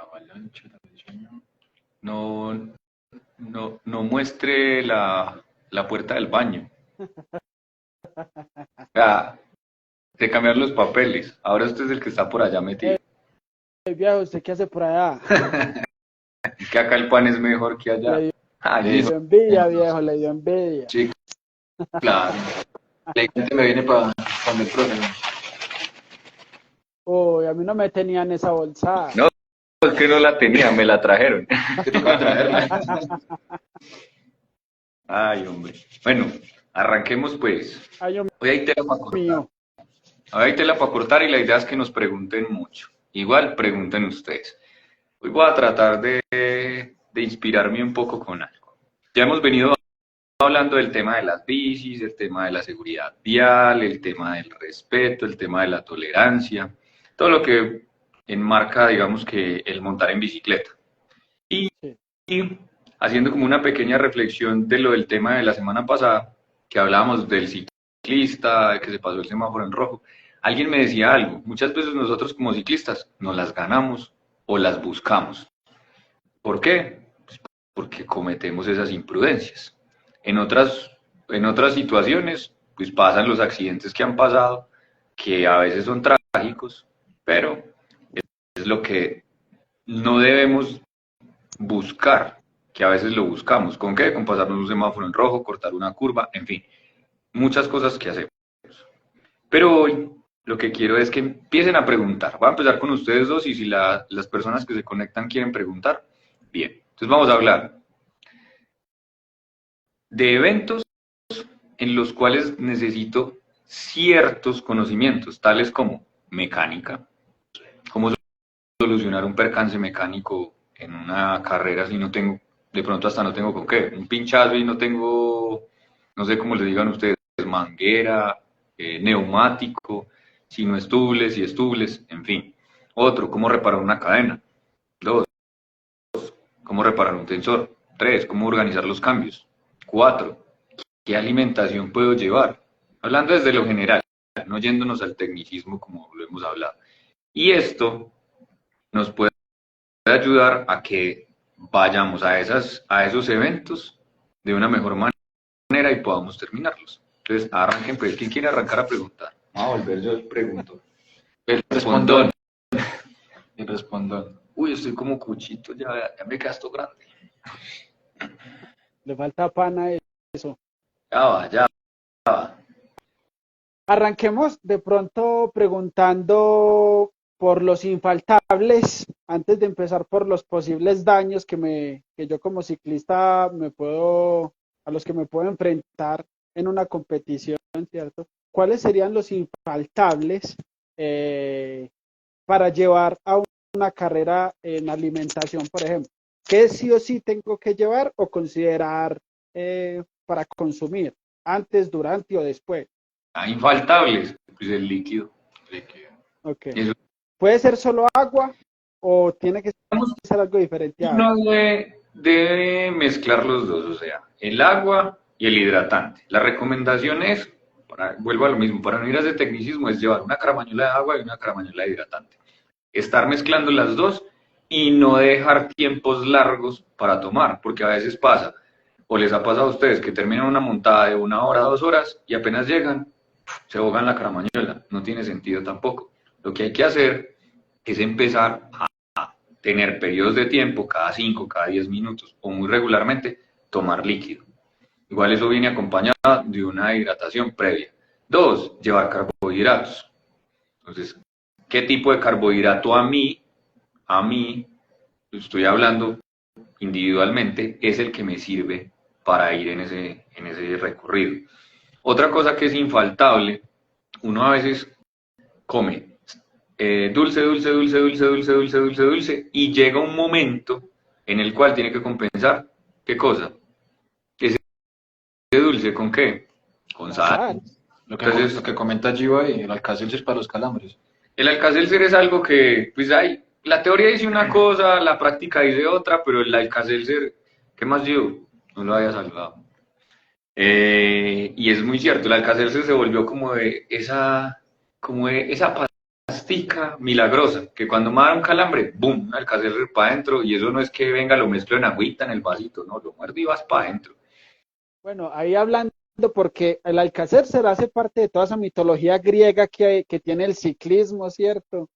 avalancha, no, no muestre la puerta del baño. Vea, de cambiar los papeles. Ahora usted es el que está por allá metido. Viejo, ¿usted qué hace por allá? Que acá el pan es mejor que allá. Le Allí dio envidia, viejo, le dio envidia. sí, claro. La gente me viene para el profe. Uy, a mí no me tenían esa bolsa. No, es que no la tenía, me la trajeron. Te toca traerla. Ay, hombre. Bueno, arranquemos pues. Ay, Dios Hoy hay tela para cortar. mío. Hoy hay tela para cortar y la idea es que nos pregunten mucho. Igual pregunten ustedes. Hoy voy a tratar de inspirarme un poco con algo. Ya hemos venido hablando del tema de las bicis, el tema de la seguridad vial, el tema del respeto, el tema de la tolerancia, todo lo que enmarca, digamos, que el montar en bicicleta. Y haciendo como una pequeña reflexión de lo del tema de la semana pasada, que hablábamos del ciclista, de que se pasó el semáforo en rojo, alguien me decía algo, muchas veces nosotros como ciclistas nos las ganamos o las buscamos. ¿Por qué? Pues porque cometemos esas imprudencias. En otras situaciones, pues pasan los accidentes que han pasado, que a veces son trágicos, pero es lo que no debemos buscar, que a veces lo buscamos. ¿Con qué? Con pasarnos un semáforo en rojo, cortar una curva, en fin, muchas cosas que hacemos. Pero hoy lo que quiero es que empiecen a preguntar. Voy a empezar con ustedes dos y si las personas que se conectan quieren preguntar, bien. Entonces vamos a hablar de eventos en los cuales necesito ciertos conocimientos, tales como mecánica, cómo solucionar un percance mecánico en una carrera si no tengo, de pronto hasta no tengo con qué, un pinchazo y no tengo, no sé cómo le digan ustedes, manguera, neumático, si no estubles y estubles, en fin. Otro, cómo reparar una cadena. Dos, cómo reparar un tensor. Tres, cómo organizar los cambios. Cuatro, ¿qué alimentación puedo llevar? Hablando desde lo general, no yéndonos al tecnicismo como lo hemos hablado. Y esto nos puede ayudar a que vayamos a esos eventos de una mejor manera y podamos terminarlos. Entonces, arranquen, pues, ¿quién quiere arrancar a preguntar? A volver yo pregunto. El respondón. El respondón. Uy, estoy como cuchito, ya me gasto grande. Le falta pan a eso. Ya va. Arranquemos de pronto preguntando por los infaltables, antes de empezar por los posibles daños que yo como ciclista a los que me puedo enfrentar en una competición, ¿cierto? ¿Cuáles serían los infaltables para llevar a una carrera en alimentación, por ejemplo? ¿Qué sí o sí tengo que llevar o considerar para consumir antes, durante o después? Infaltables, pues el líquido. Okay. Eso. ¿Puede ser solo agua o tiene que ser algo diferente a agua? Uno debe mezclar los dos, o sea, el agua y el hidratante. La recomendación es, vuelvo a lo mismo, para no ir a ese tecnicismo, es llevar una caramañola de agua y una caramañola de hidratante. Estar mezclando las dos y no dejar tiempos largos para tomar, porque a veces pasa, o les ha pasado a ustedes, que terminan una montada de 1 hora, 2 horas y apenas llegan, se ahogan la caramañola. No tiene sentido tampoco. Lo que hay que hacer es empezar a tener periodos de tiempo, cada 5, cada 10 minutos, o muy regularmente, tomar líquido. Igual eso viene acompañado de una hidratación previa. 2, llevar carbohidratos. Entonces, ¿qué tipo de carbohidrato a mí, estoy hablando individualmente, es el que me sirve para ir en ese recorrido? Otra cosa que es infaltable, uno a veces come dulce, y llega un momento en el cual tiene que compensar, ¿qué cosa? Ese dulce, ¿con qué? Con sal. Lo Entonces, que comenta Gio ahí, el Alka-Seltzer para los calambres. el Alka-Seltzer es algo que, pues hay, la teoría dice una cosa, la práctica dice otra, pero el Alka-Seltzer, ¿qué más yo? No lo había salvado. Y es muy cierto, el Alka-Seltzer se volvió como de esa pastica milagrosa, que cuando me da un calambre, ¡boom! Alka-Seltzer para adentro, y eso no es que venga, lo mezclo en agüita en el vasito, no, lo muerdo y vas para adentro. Bueno, ahí hablando, porque el Alka-Seltzer hace parte de toda esa mitología griega que tiene el ciclismo, ¿cierto?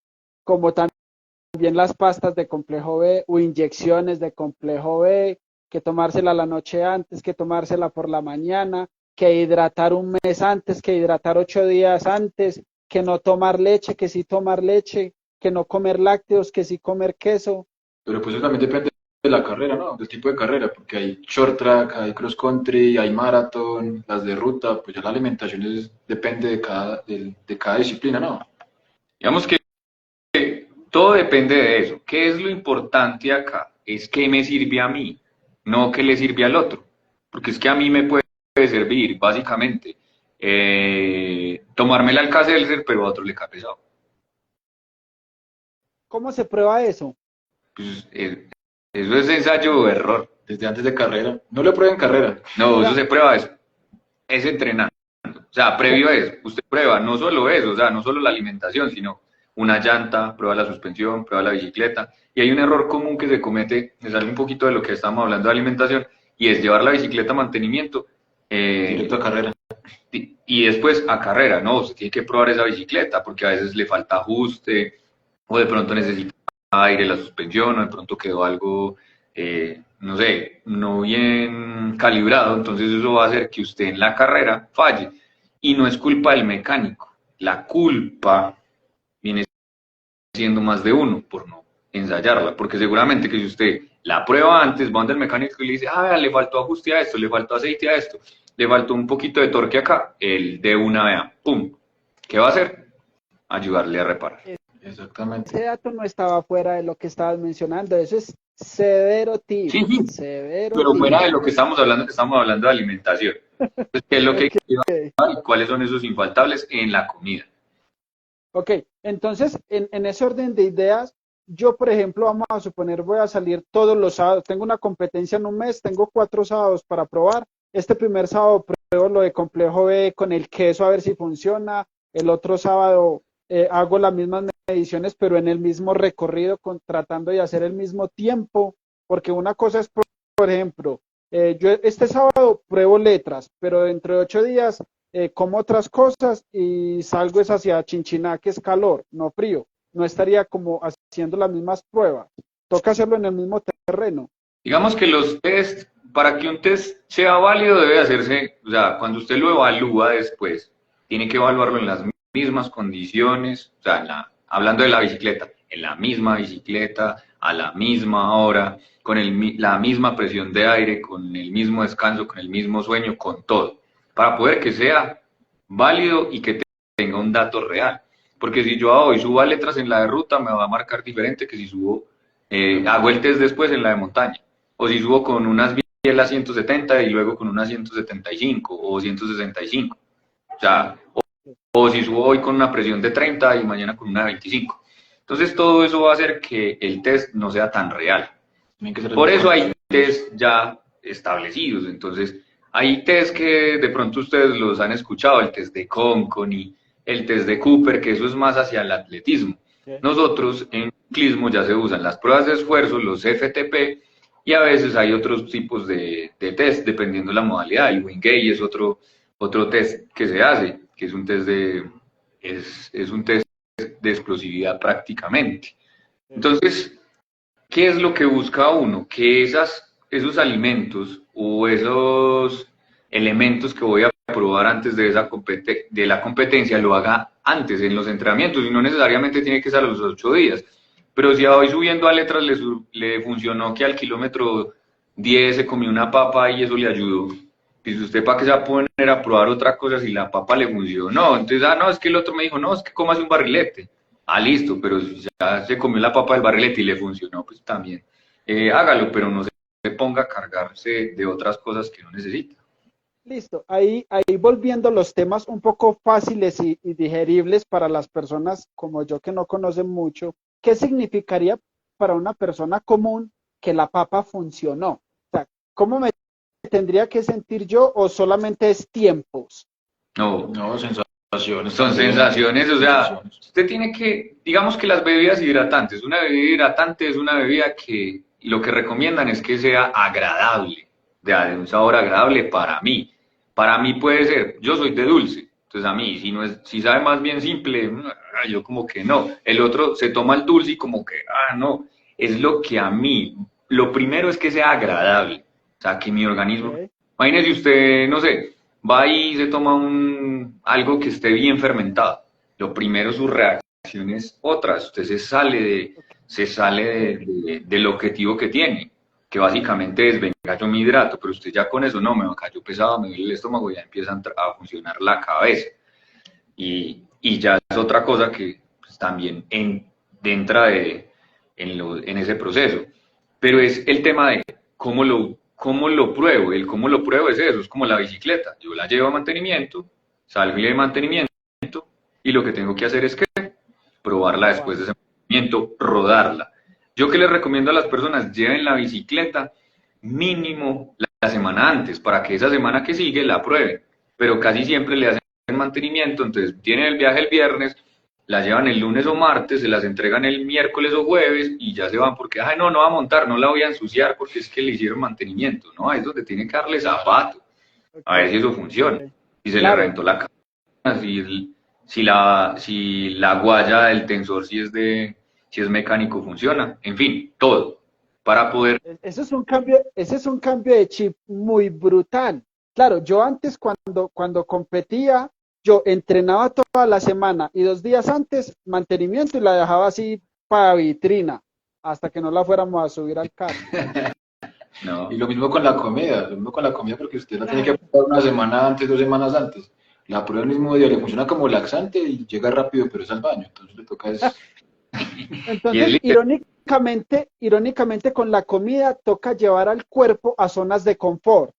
Como también las pastas de complejo B o inyecciones de complejo B, que tomársela la noche antes, que tomársela por la mañana, que hidratar un mes antes, que hidratar 8 días antes, que no tomar leche, que sí tomar leche, que no comer lácteos, que sí comer queso. Pero pues eso también depende de la carrera, ¿no? Del tipo de carrera, porque hay short track, hay cross country, hay maratón, las de ruta, pues ya la alimentación depende de cada disciplina, ¿no? Digamos que todo depende de eso. ¿Qué es lo importante acá? Es qué me sirve a mí, no qué le sirve al otro. Porque es que a mí me puede servir, básicamente, tomarme el Alka-Seltzer, pero a otro le cae pesado. ¿Cómo se prueba eso? Pues, eso es ensayo o error. Desde antes de carrera. No lo prueben en carrera. No, Mira, eso se prueba, es entrenando. O sea, previo a eso, usted prueba no solo eso, o sea, no solo la alimentación, sino una llanta, prueba la suspensión, prueba la bicicleta. Y hay un error común que se comete, me sale un poquito de lo que estamos hablando de alimentación, y es llevar la bicicleta a mantenimiento Directo a carrera. y después a carrera. No, usted tiene que probar esa bicicleta porque a veces le falta ajuste o de pronto necesita aire la suspensión o de pronto quedó algo, no sé, no bien calibrado. Entonces eso va a hacer que usted en la carrera falle. Y no es culpa del mecánico. La culpa viene siendo más de uno por no ensayarla, porque seguramente que si usted la prueba antes, va donde el mecánico y le dice, ah, le faltó ajuste a esto, le faltó aceite a esto, le faltó un poquito de torque acá, el de una vea, pum, ¿qué va a hacer? Ayudarle a reparar. Exactamente. ese dato no estaba fuera de lo que estabas mencionando. Eso es severo tip, Sí, sí, severo pero tip. fuera de lo que estamos hablando de alimentación. Entonces, ¿qué es lo que hay Ok, que llevar y cuáles son esos infaltables en la comida? ok. Entonces, en ese orden de ideas, yo, por ejemplo, vamos a suponer, voy a salir todos los sábados. Tengo una competencia en un mes, tengo 4 sábados para probar. Este primer sábado pruebo lo de complejo B con el queso a ver si funciona. El otro sábado hago las mismas mediciones, pero en el mismo recorrido, tratando de hacer el mismo tiempo, porque una cosa es, por ejemplo, yo este sábado pruebo letras, pero dentro de 8 días como otras cosas y salgo es hacia Chinchiná, que es calor, no frío. No estaría como haciendo las mismas pruebas. Toca hacerlo en el mismo terreno. Digamos que los test, para que un test sea válido, debe hacerse, o sea, cuando usted lo evalúa después, tiene que evaluarlo en las mismas condiciones, o sea, hablando de la bicicleta, en la misma bicicleta, a la misma hora, con la misma presión de aire, con el mismo descanso, con el mismo sueño, con todo, para poder que sea válido y que tenga un dato real. Porque si yo hoy subo a letras en la de ruta, me va a marcar diferente que si subo, hago el test después en la de montaña. O si subo con unas bielas 170 y luego con unas 175 o 165. O sea, o si subo hoy con una presión de 30 y mañana con una de 25. Entonces todo eso va a hacer que el test no sea tan real. Tienen que ser Por eso hay test ya establecidos. Entonces hay test que de pronto ustedes los han escuchado, el test de Conconi, el test de Cooper, que eso es más hacia el atletismo. ¿Okay? Nosotros en ciclismo ya se usan las pruebas de esfuerzo, los FTP, y a veces hay otros tipos de test, dependiendo de la modalidad. El Wingate es otro test que se hace, que es un test es un test de explosividad prácticamente. Entonces, ¿qué es lo que busca uno? Que esos alimentos o esos elementos que voy a probar antes de la competencia lo haga antes en los entrenamientos y no necesariamente tiene que ser a los 8 días. Pero si hoy subiendo a letras le funcionó que al kilómetro 10 se comió una papa y eso le ayudó, pues usted para qué se va a poner a probar otra cosa si la papa le funcionó. Entonces, no, es que el otro me dijo, no, es que comas un barrilete. Ah, listo, pero si ya se comió la papa del barrilete y le funcionó, pues también hágalo, pero no se ponga a cargarse de otras cosas que no necesita. Listo. Ahí volviendo los temas un poco fáciles y digeribles para las personas como yo que no conocen mucho. ¿Qué significaría para una persona común que la papa funcionó? O sea, ¿cómo me tendría que sentir yo o solamente es tiempos? No, No, Sensaciones Son también, sensaciones, o sea, sensaciones. usted tiene que, digamos que las bebidas hidratantes, una bebida hidratante es una bebida que lo que recomiendan es que sea agradable, de un sabor agradable para mí. Para mí puede ser, yo soy de dulce, entonces a mí, si no es, si sabe más bien simple, yo como que no. El otro se toma el dulce y como que, no, es lo que a mí, lo primero es que sea agradable, o sea, que mi organismo, Ok, imagínese usted, no sé, va y se toma algo que esté bien fermentado. Lo primero, sus reacciones otras. Usted se sale del objetivo que tiene, que básicamente es, venga, yo me hidrato, pero usted ya con eso no, me cayó pesado, me duele el estómago, ya empieza a funcionar la cabeza. Y ya es otra cosa que pues, también entra en ese proceso. Pero es el tema de cómo lo pruebo. El cómo lo pruebo es eso, es como la bicicleta. Yo la llevo a mantenimiento, salgo de mantenimiento y lo que tengo que hacer es que probarla después de probarla. ese mantenimiento, rodarla. Yo que les recomiendo a las personas, lleven la bicicleta mínimo la semana antes, para que esa semana que sigue la prueben. Pero casi siempre le hacen mantenimiento, entonces tienen el viaje el viernes, la llevan el lunes o martes, se las entregan el miércoles o jueves y ya se van porque, ay, no, no va a montar, no la voy a ensuciar porque es que le hicieron mantenimiento, ¿no? Ahí es donde tienen que darle zapato, a ver Ok, si eso funciona, ok. si se le Claro, reventó la cara, si la guaya del tensor, si es mecánico, funciona, en fin, todo, para poder, eso es un cambio, ese es un cambio de chip muy brutal. Claro, yo antes cuando competía, yo entrenaba toda la semana y 2 días antes mantenimiento y la dejaba así para vitrina hasta que no la fuéramos a subir al carro. Y no, lo mismo con la comida, lo mismo con la comida porque usted la tiene que probar una semana antes, 2 semanas antes. La prueba el mismo día, le funciona como laxante y llega rápido, pero es al baño. Entonces le toca es... y es Entonces, irónicamente con la comida toca llevar al cuerpo a zonas de confort.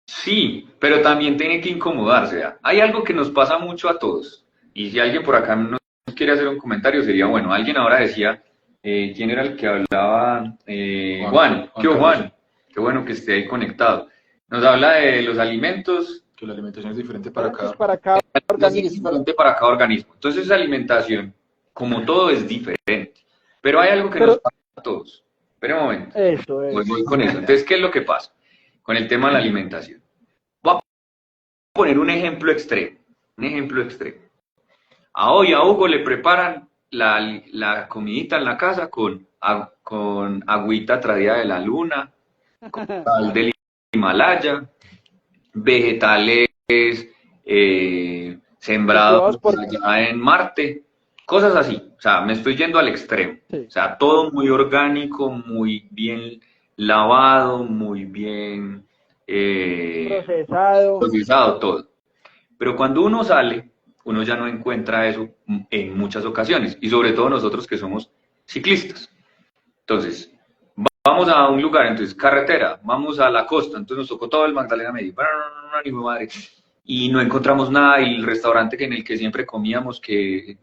sí, pero también tiene que incomodarse. ¿Ya? Hay algo que nos pasa mucho a todos. Y si alguien por acá nos quiere hacer un comentario, sería bueno. Alguien ahora decía, ¿quién era el que hablaba? Juan. Juan ¿Qué Carlos, Juan? Qué bueno que esté ahí conectado. Nos habla de los alimentos. que la alimentación es diferente para Diferentes cada... para cada Es organismo. diferente para cada organismo. Entonces, la alimentación, como todo, es diferente. Pero hay algo que nos Pero pasa a todos. Espera un momento. eso es. Voy con eso. Entonces, ¿qué es lo que pasa con el tema de la alimentación? Voy a poner un ejemplo extremo. Un ejemplo extremo. Hoy a Hugo le preparan la comidita en la casa con agüita traída de la luna, sal del Himalaya, vegetales sembrados Cultivados por... allá en Marte, cosas así. O sea, me estoy yendo al extremo. O Sí, sea, todo muy orgánico, muy bien lavado, muy bien procesado. procesado todo. Pero cuando uno sale, uno ya no encuentra eso en muchas ocasiones, y sobre todo nosotros que somos ciclistas. Entonces, vamos a un lugar, entonces carretera, vamos a la costa, entonces nos tocó todo el Magdalena Medio, madre, y no encontramos nada, y el restaurante en el que siempre comíamos, que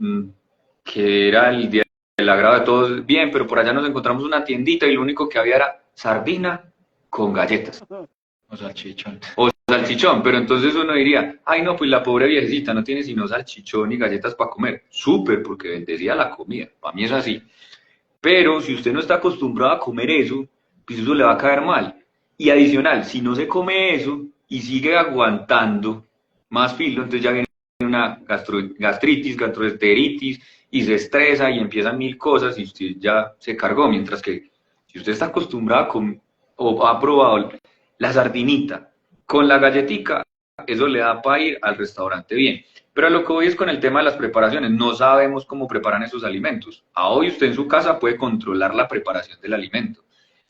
era el día del agrado de todos, bien, pero por allá nos encontramos una tiendita y lo único que había era sardina con galletas O salchichón. o salchichón, pero entonces uno diría, ay no, pues la pobre viejecita no tiene sino salchichón y galletas para comer, súper, porque bendecía la comida, para mí es así. Pero si usted no está acostumbrado a comer eso, pues eso le va a caer mal. Y adicional, si no se come eso y sigue aguantando más filo, entonces ya viene una gastritis, gastroenteritis y se estresa y empiezan mil cosas y usted ya se cargó. Mientras que si usted está acostumbrado a comer o ha probado la sardinita con la galletica, eso le da para ir al restaurante bien. Pero a lo que voy es con el tema de las preparaciones. No sabemos cómo preparan esos alimentos. A hoy usted en su casa puede controlar la preparación del alimento,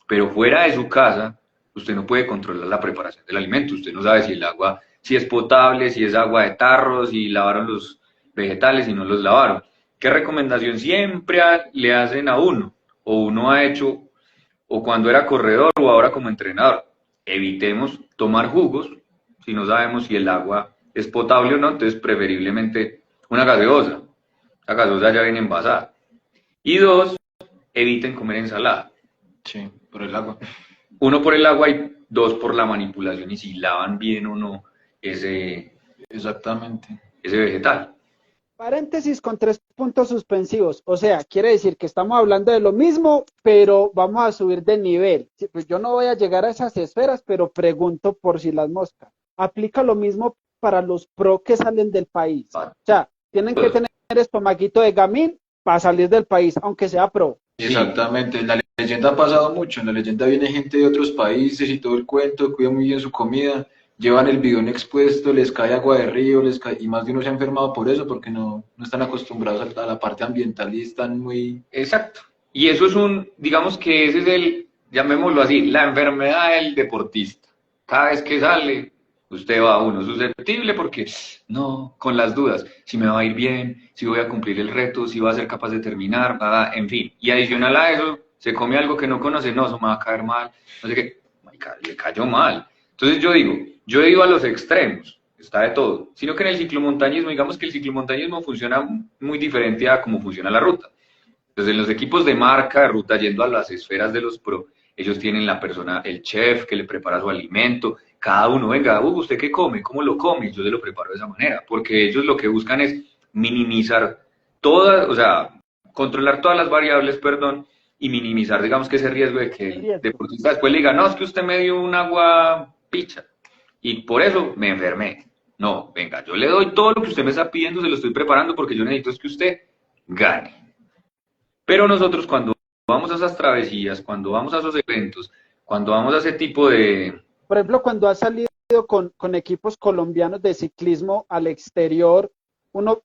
pero fuera de su casa usted no puede controlar la preparación del alimento. Usted no sabe si el agua, si es potable, si es agua de tarro, si lavaron los vegetales, si no los lavaron. ¿Qué recomendación siempre le hacen a uno? O uno ha hecho, o cuando era corredor o ahora como entrenador. Evitemos tomar jugos si no sabemos si el agua es potable o no, entonces preferiblemente una gaseosa. La gaseosa ya viene envasada. Y dos, eviten comer ensalada. Sí, por el agua. Uno por el agua y dos por la manipulación y si lavan bien o no ese, Exactamente. ese vegetal. Paréntesis con 3 puntos suspensivos. O sea, quiere decir que estamos hablando de lo mismo, pero vamos a subir de nivel. Sí, pues yo no voy a llegar a esas esferas, pero pregunto por si las moscas. ¿Aplica lo mismo para los pro que salen del país? O sea, tienen que tener estomaguito de gamín para salir del país, aunque sea pro. Sí, Exactamente, en la leyenda ha pasado mucho, en la leyenda viene gente de otros países y todo el cuento, cuida muy bien su comida, llevan el bidón expuesto, les cae agua de río, y más de uno se ha enfermado por eso, porque no están acostumbrados a la parte ambiental y están muy... exacto. Y eso es digamos que ese es llamémoslo así, la enfermedad del deportista. Cada vez que sale, usted va uno susceptible porque, no, con las dudas, si me va a ir bien, si voy a cumplir el reto, si voy a ser capaz de terminar, nada, en fin. Y adicional a eso, se come algo que no conoce, no, eso me va a caer mal, no sé qué, marica, le cayó mal. Entonces yo digo, yo he ido a los extremos, está de todo, sino que en el ciclomontañismo, digamos que el ciclomontañismo funciona muy diferente a cómo funciona la ruta. Entonces, en los equipos de marca, de ruta, yendo a las esferas de los pro, ellos tienen la persona, el chef que le prepara su alimento, cada uno, venga, ¿usted qué come? ¿Cómo lo come? Yo se lo preparo de esa manera, porque ellos lo que buscan es minimizar todas, o sea, controlar todas las variables, perdón, y minimizar, digamos, que ese riesgo de que el Riesgo. deportista después le diga, no, es que usted me dio un agua picha, y por eso me enfermé. No, venga, yo le doy todo lo que usted me está pidiendo, se lo estoy preparando porque yo necesito es que usted gane. Pero nosotros cuando vamos a esas travesías, cuando vamos a esos eventos, cuando vamos a ese tipo de... Por ejemplo, cuando has salido con equipos colombianos de ciclismo al exterior, uno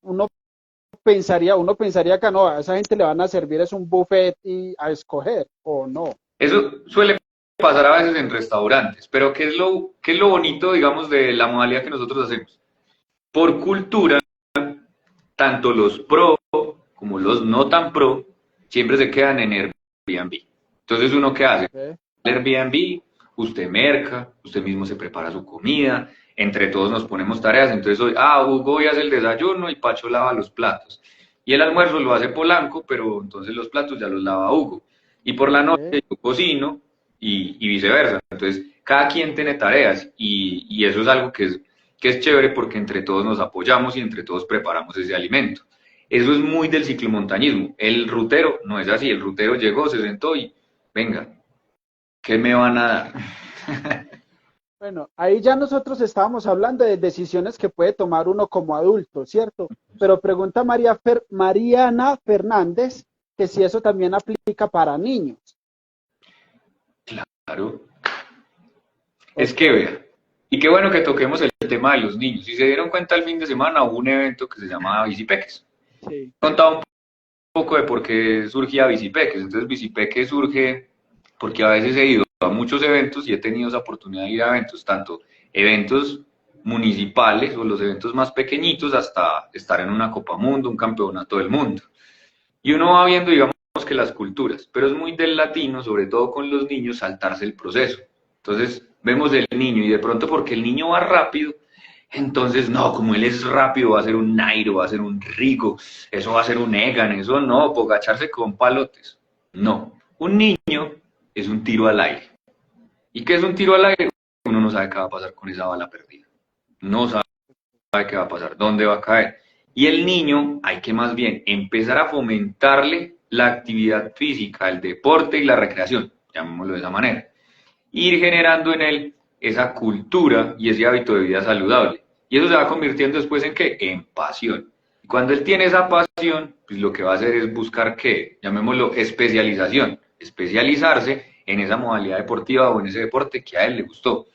pensaría que no, a esa gente le van a servir es un buffet y a escoger, o no. Eso suele pasar a veces en restaurantes, pero qué es lo bonito, digamos, de la modalidad que nosotros hacemos? Por cultura, tanto los pro como los no tan pro siempre se quedan en Airbnb. Entonces, ¿uno qué hace? ¿Okay? Airbnb, usted merca, usted mismo se prepara su comida, entre todos nos ponemos tareas, entonces hoy, Hugo hoy hace el desayuno y Pacho lava los platos. Y el almuerzo lo hace Polanco, pero entonces los platos ya los lava Hugo. Y por la noche yo cocino y viceversa. Entonces, cada quien tiene tareas y eso es algo que es chévere porque entre todos nos apoyamos y entre todos preparamos ese alimento. Eso es muy del ciclomontañismo. El rutero no es así, el rutero llegó, se sentó y venga, ¿qué me van a dar? Bueno, ahí ya nosotros estábamos hablando de decisiones que puede tomar uno como adulto, ¿cierto? Pero pregunta Mariana Fernández que si eso también aplica para niños. Claro. Es que vea, y qué bueno que toquemos el tema de los niños. Si se dieron cuenta el fin de semana hubo un evento que se llamaba Bicipeques. Sí. Contaba un poco de por qué surgía Bicipeques. Entonces Bicipeques surge porque a veces he ido a muchos eventos y he tenido esa oportunidad de ir a eventos, tanto eventos municipales o los eventos más pequeñitos hasta estar en una Copa Mundo, un campeonato del mundo. Y uno va viendo, digamos, que las culturas, pero es muy del latino, sobre todo con los niños, saltarse el proceso. Entonces vemos el niño y de pronto porque el niño va rápido, entonces no, como él es rápido va a ser un Nairo, va a ser un Rigo, eso va a ser un Egan, eso no, por agacharse con palotes. No, un niño es un tiro al aire. ¿Y qué es un tiro al aire? Uno no sabe qué va a pasar con esa bala perdida. No sabe qué va a pasar, dónde va a caer. Y el niño hay que más bien empezar a fomentarle la actividad física, el deporte y la recreación, llamémoslo de esa manera. Ir generando en él esa cultura y ese hábito de vida saludable. Y eso se va convirtiendo después en ¿qué? En pasión. Y cuando él tiene esa pasión, pues lo que va a hacer es buscar ¿qué? Llamémoslo especialización. Especializarse en esa modalidad deportiva o en ese deporte que a él le gustó.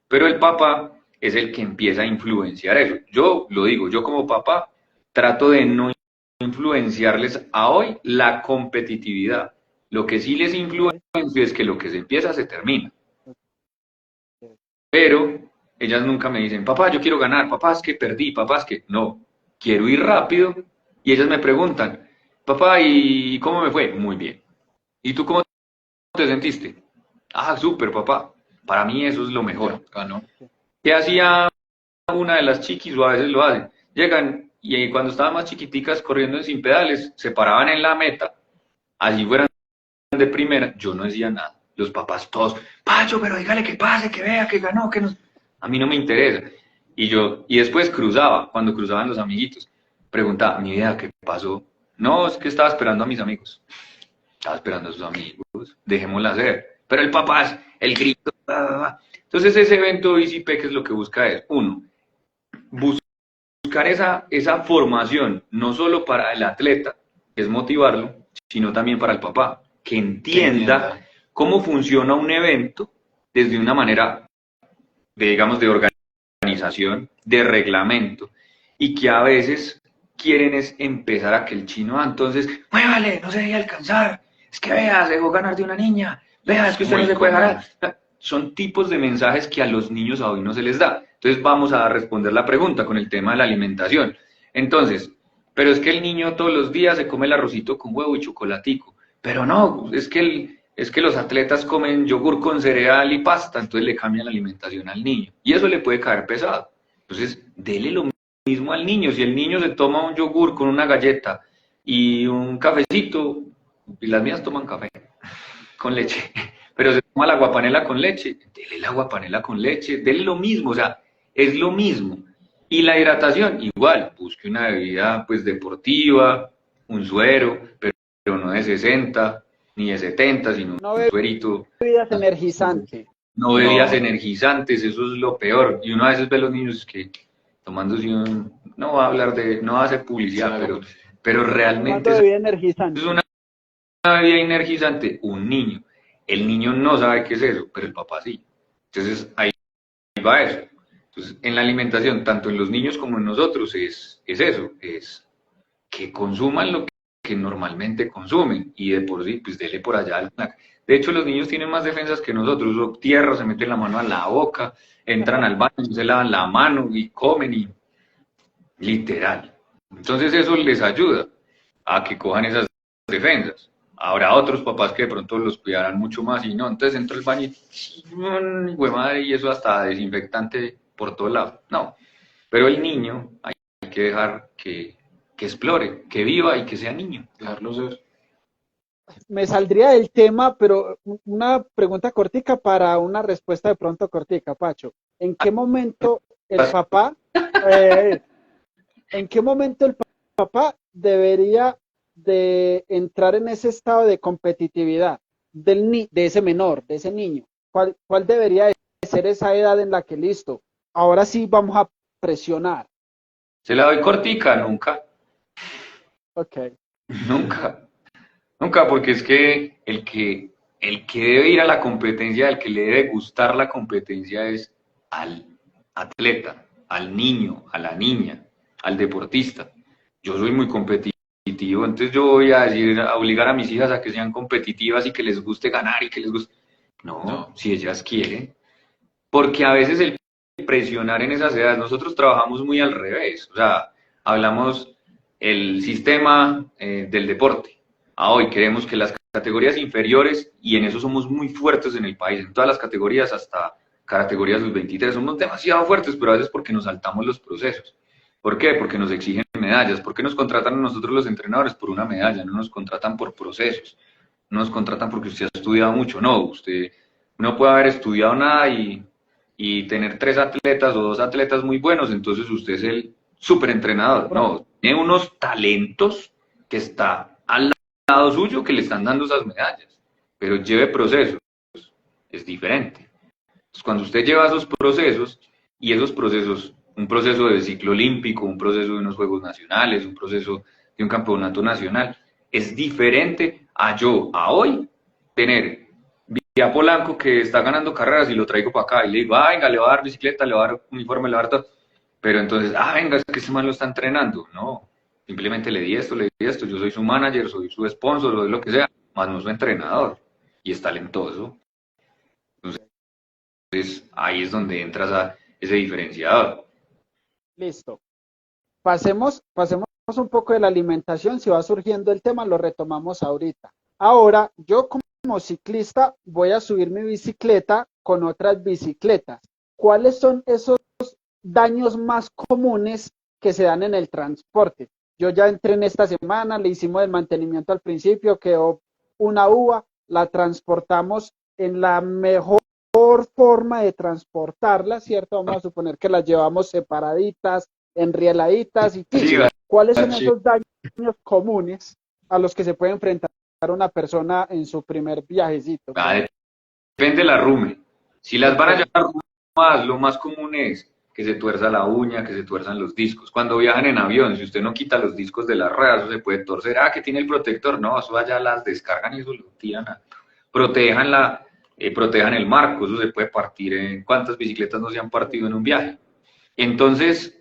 Pero el papá es el que empieza a influenciar eso. Yo lo digo, yo como papá trato de no influenciarles a hoy la competitividad. Lo que sí les influencia es que lo que se empieza se termina. Pero ellas nunca me dicen, papá, yo quiero ganar, papá, es que perdí, papá, es que no, quiero ir rápido. Y ellas me preguntan, papá, ¿y cómo me fue? Muy bien. ¿Y tú cómo te sentiste? Ah, súper, papá. Para mí eso es lo mejor. Ganó. ¿Qué hacía una de las chiquis o a veces lo hacen? Llegan y cuando estaban más chiquiticas corriendo sin pedales, se paraban en la meta, allí fueran de primera, yo no decía nada. Los papás todos, Pacho, pero dígale que pase, que vea, que ganó, que no. A mí no me interesa. Y después cruzaba, cuando cruzaban los amiguitos, preguntaba, mi vida, ¿qué pasó? No, es que estaba esperando a mis amigos. Estaba esperando a sus amigos, dejémosla hacer. Pero el papá es el grito. Entonces ese evento ICP, ¿qué es lo que busca? Es, uno, buscar esa formación, no solo para el atleta, que es motivarlo, sino también para el papá, que entienda cómo funciona un evento desde una manera, digamos, de organización, de reglamento, y que a veces quieren es empezar a que el chino, entonces, muévale, no se debe alcanzar, es que vea, se dejó ganar de una niña, vea, es que usted no se puede ganar. Son tipos de mensajes que a los niños hoy no se les da. Entonces vamos a responder la pregunta con el tema de la alimentación. Entonces, pero es que el niño todos los días se come el arrocito con huevo y chocolatico. Pero no, es que los atletas comen yogur con cereal y pasta, entonces le cambian la alimentación al niño. Y eso le puede caer pesado. Entonces, dele lo mismo al niño. Si el niño se toma un yogur con una galleta y un cafecito, y las mías toman café con leche, pero se toma la aguapanela con leche, dele la aguapanela con leche, dele lo mismo, o sea, es lo mismo. Y la hidratación, igual, busque una bebida pues deportiva, un suero, pero no de 60 ni de 70, sino No un suerito. bebidas energizantes. No bebidas energizantes, eso es lo peor. Y uno a veces ve a los niños que tomándose un, no va a hablar de, no va a hacer publicidad, pero realmente Tomando bebida energizante. es una bebida energizante, un niño. El niño no sabe qué es eso, pero el papá sí. Entonces ahí va eso. Entonces en la alimentación, tanto en los niños como en nosotros, es eso, es que consuman lo que normalmente consumen y de por sí, pues dele por allá. De hecho, los niños tienen más defensas que nosotros, tierra, se meten la mano a la boca, entran al baño, se lavan la mano y comen y literal. Entonces eso les ayuda a que cojan esas defensas. Habrá otros papás que de pronto los cuidarán mucho más y no, entonces entra al baño y, madre, y eso hasta desinfectante por todo lado. No, pero el niño hay que dejar que explore, que viva y que sea niño. Dejarlo ser. Me saldría del tema, pero una pregunta cortica para una respuesta de pronto cortica, Pacho. ¿En qué momento el papá, en qué momento el papá debería de entrar en ese estado de competitividad de ese menor, de ese niño? ¿Cuál debería de ser esa edad en la que listo? Ahora sí vamos a presionar. Se la doy cortica, nunca. Ok. Nunca. Nunca, porque es que el que debe ir a la competencia, el que le debe gustar la competencia es al atleta, al niño, a la niña, al deportista. Yo soy muy competitivo, entonces yo voy a decir, a obligar a mis hijas a que sean competitivas y que les guste ganar y que les guste. No, si ellas quieren. Porque a veces el presionar en esas edades, nosotros trabajamos muy al revés, o sea, hablamos el sistema del deporte. A hoy queremos que las categorías inferiores, y en eso somos muy fuertes en el país, en todas las categorías, hasta categorías sub-23, somos demasiado fuertes, pero a veces porque nos saltamos los procesos. ¿Por qué? Porque nos exigen medallas. ¿Por qué nos contratan a nosotros los entrenadores? Por una medalla, no nos contratan por procesos. No nos contratan porque usted ha estudiado mucho. No, usted no puede haber estudiado nada y tener 3 atletas o 2 atletas muy buenos, entonces usted es el súper entrenador. No, tiene unos talentos que está al lado suyo que le están dando esas medallas, pero lleve procesos, es diferente. Entonces, cuando usted lleva esos procesos, y esos procesos, un proceso de ciclo olímpico, un proceso de unos Juegos Nacionales, un proceso de un campeonato nacional, es diferente a hoy, tener a Polanco que está ganando carreras y lo traigo para acá y le digo, venga, le va a dar bicicleta, le va a dar uniforme, le va a dar todo. Pero entonces, venga, es que ese man lo está entrenando. No, simplemente le di esto, yo soy su manager, soy su sponsor, soy lo que sea, más no su entrenador. Y es talentoso. Entonces, ahí es donde entras a ese diferenciador. Listo. Pasemos un poco de la alimentación. Si va surgiendo el tema, lo retomamos ahorita. Ahora, yo como ciclista voy a subir mi bicicleta con otras bicicletas. ¿Cuáles son esos daños más comunes que se dan en el transporte? Yo ya entré en esta semana, le hicimos el mantenimiento al principio, quedó una uva, la transportamos en la mejor mejor forma de transportarlas, ¿cierto? Vamos a suponer que las llevamos separaditas, enrieladitas y Sí, ¿cuáles son sí. esos daños comunes a los que se puede enfrentar una persona en su primer viajecito? depende de la rume. Si las van a Ok. llevar más, lo más común es que se tuerza la uña, que se tuerzan los discos. Cuando viajan en avión, si usted no quita los discos de las ruedas, eso se puede torcer. Ah, que tiene el protector. No, eso allá las descargan y eso lo tiran. Protejan, protejan el marco, eso se puede partir. ¿Cuántas bicicletas no se han partido en un viaje? Entonces,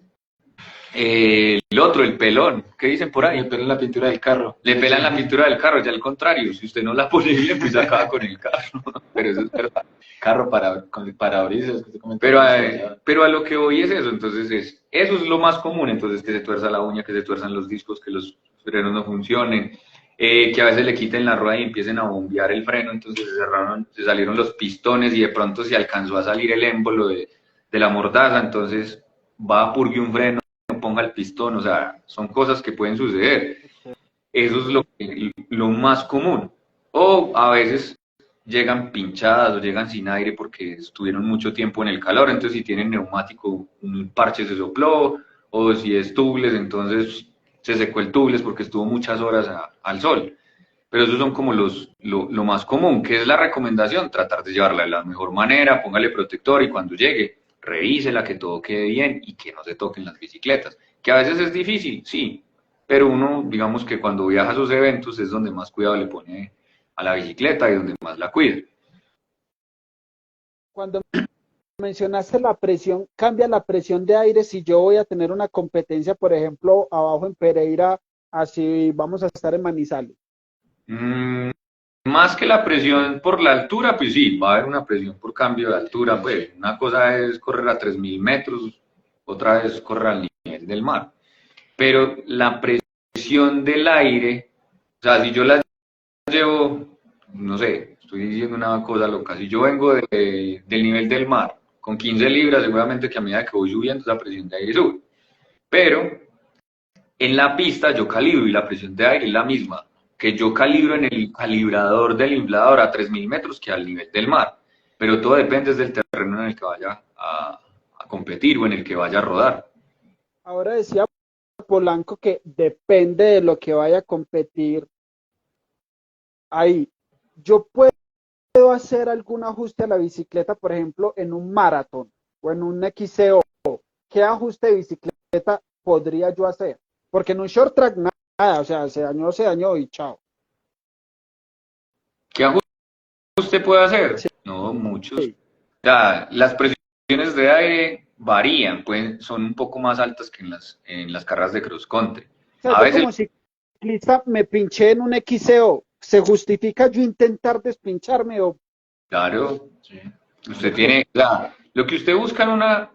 el otro, el pelón, ¿qué dicen por ahí? Le pelan la pintura del carro. Le pelan la pintura del carro, ya al contrario, si usted no la pone bien, pues acaba con el carro. Pero eso es verdad. Carro con el parabrisas. Que te Pero a lo que voy es eso, entonces eso es lo más común, entonces que se tuerza la uña, que se tuerzan los discos, que los frenos no funcionen, que a veces le quiten la rueda y empiecen a bombear el freno, entonces se salieron los pistones y de pronto se alcanzó a salir el émbolo de la mordaza, entonces va a purgue un freno, ponga el pistón, o sea, son cosas que pueden suceder. Eso es lo más común. O a veces llegan pinchadas o llegan sin aire porque estuvieron mucho tiempo en el calor, entonces si tienen neumático, un parche se sopló, o si es tubles, entonces se secó el tubles porque estuvo muchas horas al sol. Pero esos son como lo más común. ¿Qué es la recomendación? Tratar de llevarla de la mejor manera, póngale protector y cuando llegue, revísela, que todo quede bien y que no se toquen las bicicletas. Que a veces es difícil, sí, pero uno, digamos que cuando viaja a sus eventos es donde más cuidado le pone a la bicicleta y donde más la cuida. Cuando mencionaste la presión, cambia la presión de aire si yo voy a tener una competencia, por ejemplo, abajo en Pereira, así vamos a estar en Manizales. Más que la presión por la altura, pues sí, va a haber una presión por cambio de altura. Pues una cosa es correr a 3.000 metros, otra es correr al nivel del mar. Pero la presión del aire, o sea, si yo la llevo, no sé, estoy diciendo una cosa loca, si yo vengo del nivel del mar con 15 libras, seguramente que a medida que voy subiendo, esa presión de aire sube. Pero en la pista yo calibro y la presión de aire es la misma que yo calibro en el calibrador del inflador a 3.000 metros que al nivel del mar. Pero todo depende del terreno en el que vaya a competir o en el que vaya a rodar. Ahora decía Polanco que depende de lo que vaya a competir ahí. Yo puedo hacer algún ajuste a la bicicleta, por ejemplo, en un maratón o en un XCO. ¿Qué ajuste de bicicleta podría yo hacer? Porque en un short track nada, o sea, se dañó y chao. ¿Qué ajuste puede hacer? Sí. No, muchos. Ya, las presiones de aire varían, son un poco más altas que en las carreras de cross country. O sea, A yo veces, como ciclista me pinché en un XCO. ¿Se justifica yo intentar despincharme o claro, Sí. usted tiene, lo que usted busca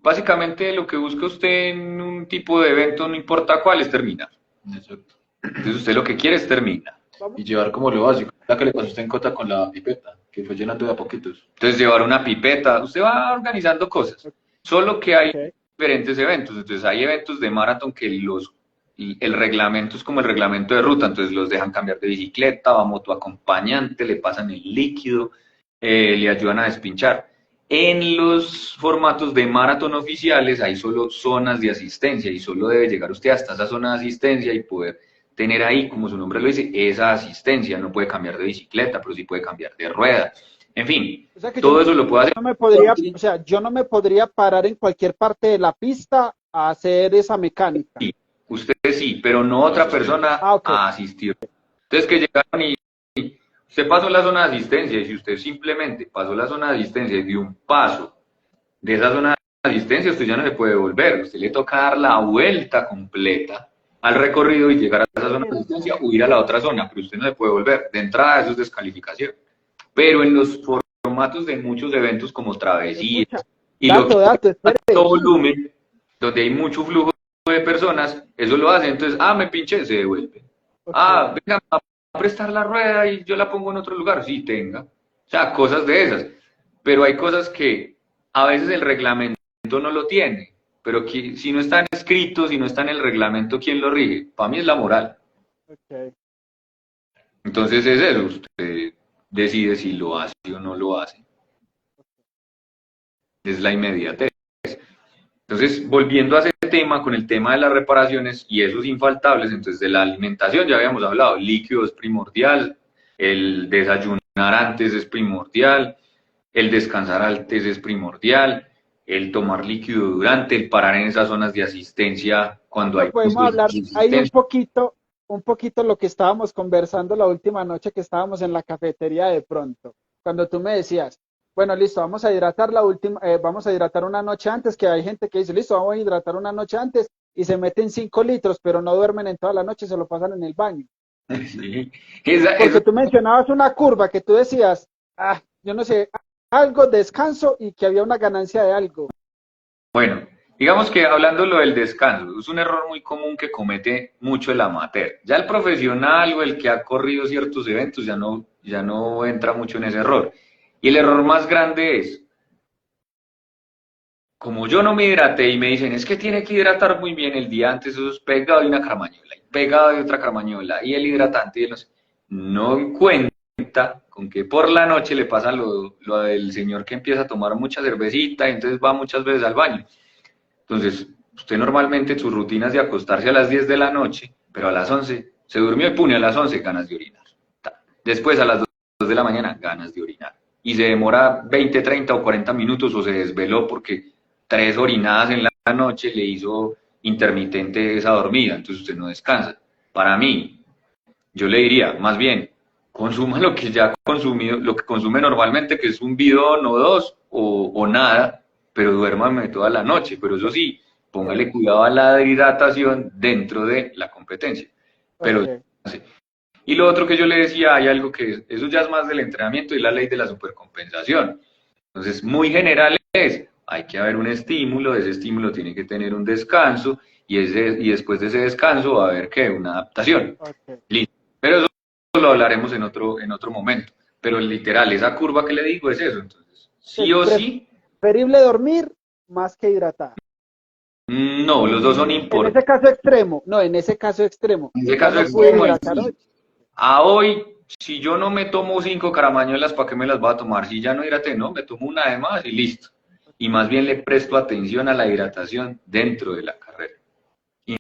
básicamente lo que busca usted en un tipo de evento, no importa cuál, es terminar. Exacto. Entonces usted lo que quiere es terminar. vamos? Y llevar como lo básico. La que le pasó a usted en Cota con la pipeta, que fue llenando de a poquitos. Entonces llevar una pipeta, usted va organizando cosas. Solo que hay Okay. diferentes eventos. Entonces hay eventos de maratón que el reglamento es como el reglamento de ruta, entonces los dejan cambiar de bicicleta, va moto acompañante, le pasan el líquido, le ayudan a despinchar. En los formatos de maratón oficiales hay solo zonas de asistencia y solo debe llegar usted hasta esa zona de asistencia y poder tener ahí, como su nombre lo dice, esa asistencia. No puede cambiar de bicicleta, pero sí puede cambiar de rueda. En fin, O sea que todo eso lo puede hacer. no me podría, o sea, yo no me podría parar en cualquier parte de la pista a hacer esa mecánica. Sí, usted sí, pero no otra persona Okay. a asistir. Entonces que llegaron y usted pasó la zona de asistencia y si usted simplemente pasó la zona de asistencia y dio un paso de esa zona de asistencia, usted ya no se puede volver. Usted le toca dar la vuelta completa al recorrido y llegar a esa zona de asistencia o ir a la otra zona, pero usted no se puede volver. De entrada eso es descalificación. Pero en los formatos de muchos eventos como travesías y alto volumen, donde hay mucho flujo de personas, eso lo hacen, entonces, me pinché, se devuelve. Okay. Venga, a prestar la rueda y yo la pongo en otro lugar, sí, tenga. O sea, cosas de esas. Pero hay cosas que a veces el reglamento no lo tiene, pero que, si no están escritos, si no está en el reglamento, ¿quién lo rige? Para mí es la moral. Okay. Entonces es eso, usted decide si lo hace o no lo hace. es la inmediatez. Entonces, volviendo a ese tema, con el tema de las reparaciones y esos infaltables, entonces de la alimentación ya habíamos hablado, el líquido es primordial, el desayunar antes es primordial, el descansar antes es primordial, el tomar líquido durante, el parar en esas zonas de asistencia cuando Lo hay podemos puntos de hablar ahí asistencia. un poquito lo que estábamos conversando la última noche que estábamos en la cafetería de pronto, cuando tú me decías, bueno, listo, vamos a hidratar vamos a hidratar una noche antes, que hay gente que dice, listo, vamos a hidratar una noche antes y se meten 5 litros, pero no duermen en toda la noche, se lo pasan en el baño. Sí. Porque tú mencionabas una curva que tú decías, yo no sé, algo descanso y que había una ganancia de algo. Bueno, digamos que hablando lo del descanso, es un error muy común que comete mucho el amateur. Ya el profesional o el que ha corrido ciertos eventos ya no entra mucho en ese error. Y el error más grande es, como yo no me hidraté y me dicen, es que tiene que hidratar muy bien el día antes, eso es pegado de una caramañola, y pegado de otra caramañola, y el hidratante, y no en cuenta con que por la noche le pasa lo del señor que empieza a tomar mucha cervecita y entonces va muchas veces al baño. Entonces, usted normalmente sus rutinas de acostarse a las 10 de la noche, pero a las 11 se durmió y pone a las 11 ganas de orinar. Después a las 2 de la mañana ganas de orinar. Y se demora 20, 30 o 40 minutos o se desveló porque 3 orinadas en la noche le hizo intermitente esa dormida, entonces usted no descansa. Para mí, yo le diría, más bien, consuma lo que ya ha consumido, lo que consume normalmente, que es un bidón o dos, o nada, pero duérmame toda la noche. Pero eso sí, póngale cuidado a la hidratación dentro de la competencia. Pero, Okay. y lo otro que yo le decía, hay algo que, eso ya es más del entrenamiento y la ley de la supercompensación. Entonces, muy general es, hay que haber un estímulo, ese estímulo tiene que tener un descanso, y después de ese descanso va a haber, ¿qué? Una adaptación. Okay. Listo. Pero eso lo hablaremos en otro momento. Pero literal, esa curva que le digo es eso. Entonces, sí Es o sí, preferible dormir más que hidratar. no, los dos son En importantes. ese caso extremo, no, en ese caso extremo, En ese ya caso no pude extremo, hidratar hoy. a hoy, si yo no me tomo 5 caramañolas, ¿para qué me las voy a tomar? Si ya no hidraté, no, me tomo una de más y listo. Y más bien le presto atención a la hidratación dentro de la carrera. Y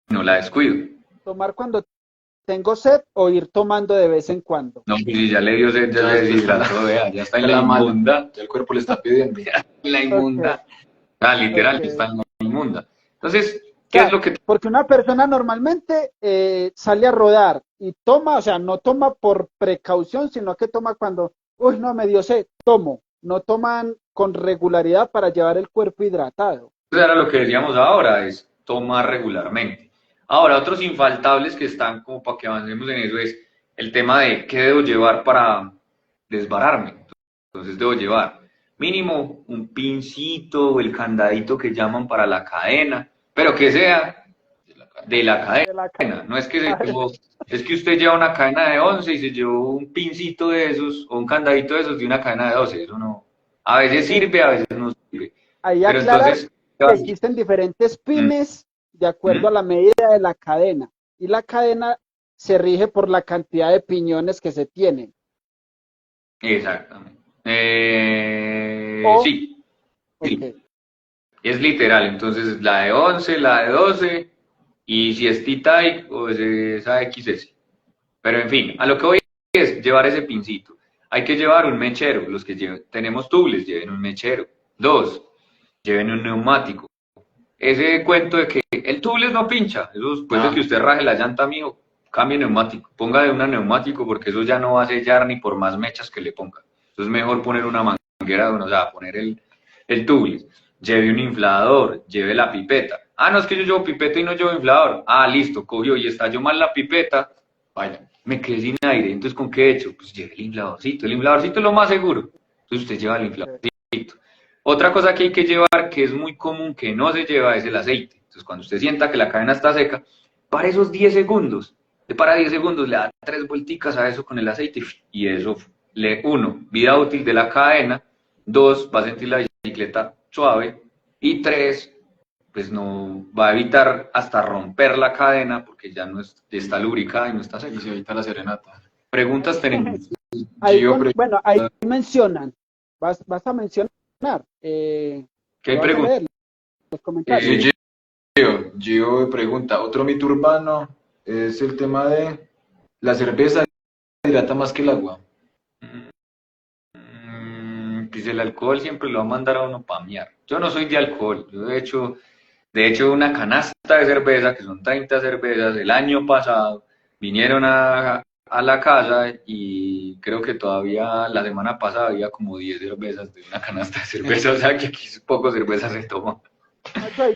no la descuido. Tomar cuando tengo sed o ir tomando de vez en cuando. No, pues si ya le dio sed, ya Ya se después está deshidrató, vea, ya está en en la la mala, inmunda. ya el cuerpo le está pidiendo. Ya está en la Okay, inmunda. Literal, okay. está en la inmunda. Entonces, O ¿qué es sea, lo que porque una persona normalmente sale a rodar y toma, o sea, no toma por precaución, sino que toma cuando, uy, no, me dio sed, tomo. No toman con regularidad para llevar el cuerpo hidratado. era lo que decíamos ahora, es tomar regularmente? Ahora, otros infaltables que están como para que avancemos en eso es el tema de qué debo llevar para desbararme. Entonces debo llevar mínimo un pincito o el candadito que llaman para la cadena, pero que sea de la De la cadena. No es que se cadena. llevó, es que usted lleva una cadena de 11 y se llevó un pincito de esos o un candadito de esos de una cadena de 12. Eso no. A veces sirve, a veces no sirve. Ahí Pero aclarar entonces, que existen diferentes pines de acuerdo a la medida de la cadena y la cadena se rige por la cantidad de piñones que se tienen. exactamente. O, Sí, ok, sí, es literal. Entonces, la de 11, la de 12, y si es T-Type o es esa XS. Pero en fin, a lo que voy es llevar ese pincito. Hay que llevar un mechero. Los que tenemos tubles, lleven un mechero. Dos, lleven un neumático. Ese cuento de que el tubles no pincha, eso después de que usted raje la llanta, mijo, cambie neumático. Ponga de una neumático porque eso ya no va a sellar ni por más mechas que le ponga. Entonces es mejor poner una manguera, o sea, poner el tubles. Lleve un inflador, lleve la pipeta. Ah, no, es que yo llevo pipeta y no llevo inflador. Ah, listo, cogió y estalló mal la pipeta. Vaya, me quedé sin aire. Entonces, ¿con qué he hecho? Pues lleve el infladorcito. El infladorcito es lo más seguro. Entonces usted lleva el ok. infladorcito. Otra cosa que hay que llevar, que es muy común que no se lleva, es el aceite. Entonces, cuando usted sienta que la cadena está seca, para esos 10 segundos, para 10 segundos, le da 3 vuelticas a eso con el aceite y eso, uno, vida útil de la cadena, dos, va a sentir la bicicleta suave y tres, pues no va a evitar hasta romper la cadena porque ya no está lubricada y no está seca. Y se evita la serenata. Preguntas tenemos. Ahí Gio, bueno, ahí mencionan, vas a mencionar ¿Qué hay lo vas a preguntas? leer, los comentarios. Sí, Gio pregunta, otro mito urbano es el tema de la cerveza hidrata más que el agua. Pues el alcohol siempre lo va a mandar a uno pamear. Yo no soy de alcohol, yo de hecho una canasta de cerveza, que son 30 cervezas, el año pasado vinieron a la casa y creo que todavía la semana pasada había como 10 cervezas de una canasta de cerveza, o sea que aquí poco cerveza se toma. Pacho, ahí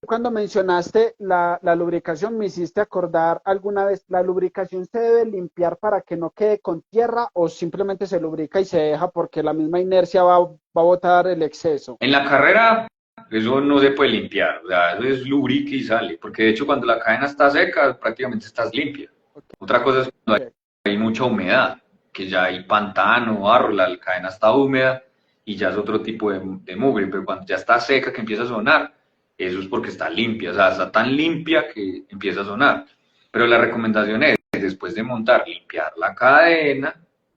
cuando mencionaste la lubricación, me hiciste acordar alguna vez, ¿la lubricación se debe limpiar para que no quede con tierra o simplemente se lubrica y se deja porque la misma inercia va a botar el exceso? En la carrera eso no se puede limpiar, o sea, eso es lubrique y sale, porque de hecho cuando la cadena está seca prácticamente estás limpia. Ok, Otra cosa es cuando ok. hay mucha humedad, que ya hay pantano, barro, la cadena está húmeda y ya es otro tipo de mugre, pero cuando ya está seca que empieza a sonar, eso es porque está limpia, o sea, está tan limpia que empieza a sonar. Pero la recomendación es, después de montar, limpiar la cadena